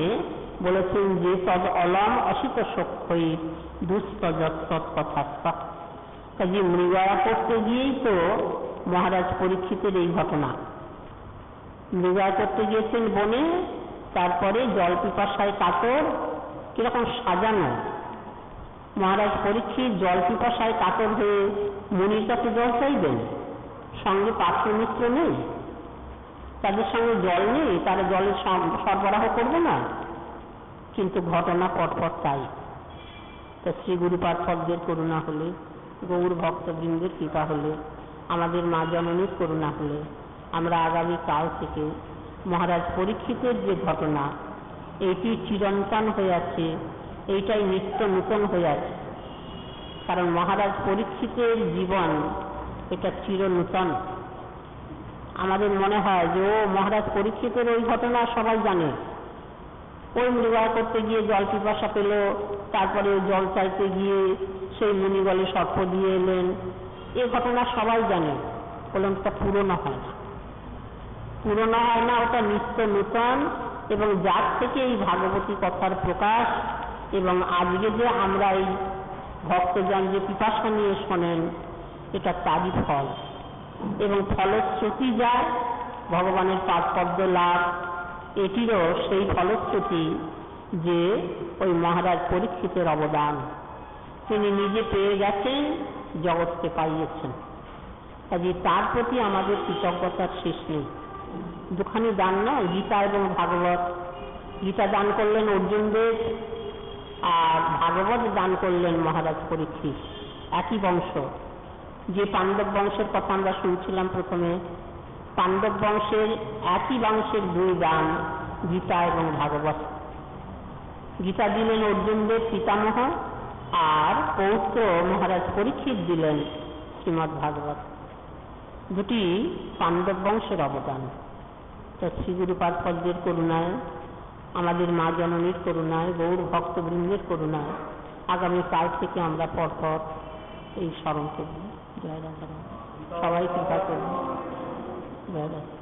বলেছেন যে তদ অলম অসিত সক্ষই দুস্তৎকথা। কাজে মৃগয়া করতে গিয়েই তো মহারাজ পরীক্ষিতের এই ঘটনা। মৃগয়া করতে গিয়েছেন বনে, তারপরে জল পিপাসায় কাতর, কিরকম সাজানো। মহারাজ পরীক্ষিত জল পিপাসায় কাতর হয়ে মুনির কাছে জল চাইবেন, সঙ্গে পাত্র মিত্র নেই, তাদের সঙ্গে জল নেই, তারা জলের সরবরাহ করবে না। কিন্তু ঘটনা পটপট তাই। তো শ্রী গুরুপার্থদের করুণা হলে, গৌর ভক্তবৃন্দের কৃপা হলে, আমাদের মা জননীর করুণা হলে আমরা আগামী কাল থেকে মহারাজ পরীক্ষিতের যে ঘটনা, এইটি চিরন্তন হয়ে আছে, এইটাই নিত্য নূতন হয়ে আছে। কারণ মহারাজ পরীক্ষিতের জীবন এটা চির নূতন। আমাদের মনে হয় যে ও মহারাজ পরীক্ষিতের ওই ঘটনা সবাই জানে, ওই মৃগয়া করতে গিয়ে জল পিপাসা পেল, তারপরে জল চাইতে গিয়ে সেই মুনি গলে সর্প দিয়ে এলেন, এ ঘটনা সবাই জানে। বললাম তা পুরনো হয় না, পুরনো হয় না, ওটা নিত্য নূতন। এবং যার থেকে এই ভাগবতী কথার প্রকাশ, এবং আজকে যে আমরা এই ভক্তজন যে পিপাসা নিয়ে শোনেন, এটা তারই ফল। এবং ফলশ্রুতি যায় ভগবানের পাদপদ্ম লাভ, এটিরও সেই ফলশ্রুতি যে ওই মহারাজ পরীক্ষিতের অবদান। তিনি নিজে পেয়ে গেছেন, জগৎকে পাইয়েছেন। কাজে তার প্রতি আমাদের কৃতজ্ঞতার শেষ নেই। দুখানি দান নয়, গীতা এবং ভাগবত। গীতা দান করলেন অর্জুনদেব, আর ভাগবত দান করলেন মহারাজ পরীক্ষিত। একই বংশ, যে পাণ্ডব বংশের কথা আমরা শুনছিলাম প্রথমে, পাণ্ডব বংশের একই বংশের দুই দান, গীতা এবং ভাগবত। গীতা দিলেন অর্জুনদেব পিতামহ, আর পৌত্র মহারাজ পরীক্ষিত দিলেন শ্রীমদ্ ভাগবত। দুটি পাণ্ডব বংশের অবদান। তো শ্রীগুরু পার্থদের করুণায়, আমাদের মা জননীর করুণায়, গৌর ভক্তবৃন্দের করুণায় আগামী কাল থেকে আমরা পরপর এই স্মরণ করব। জয় রাধা, সবাই কৃপা করব। জয় রাধা।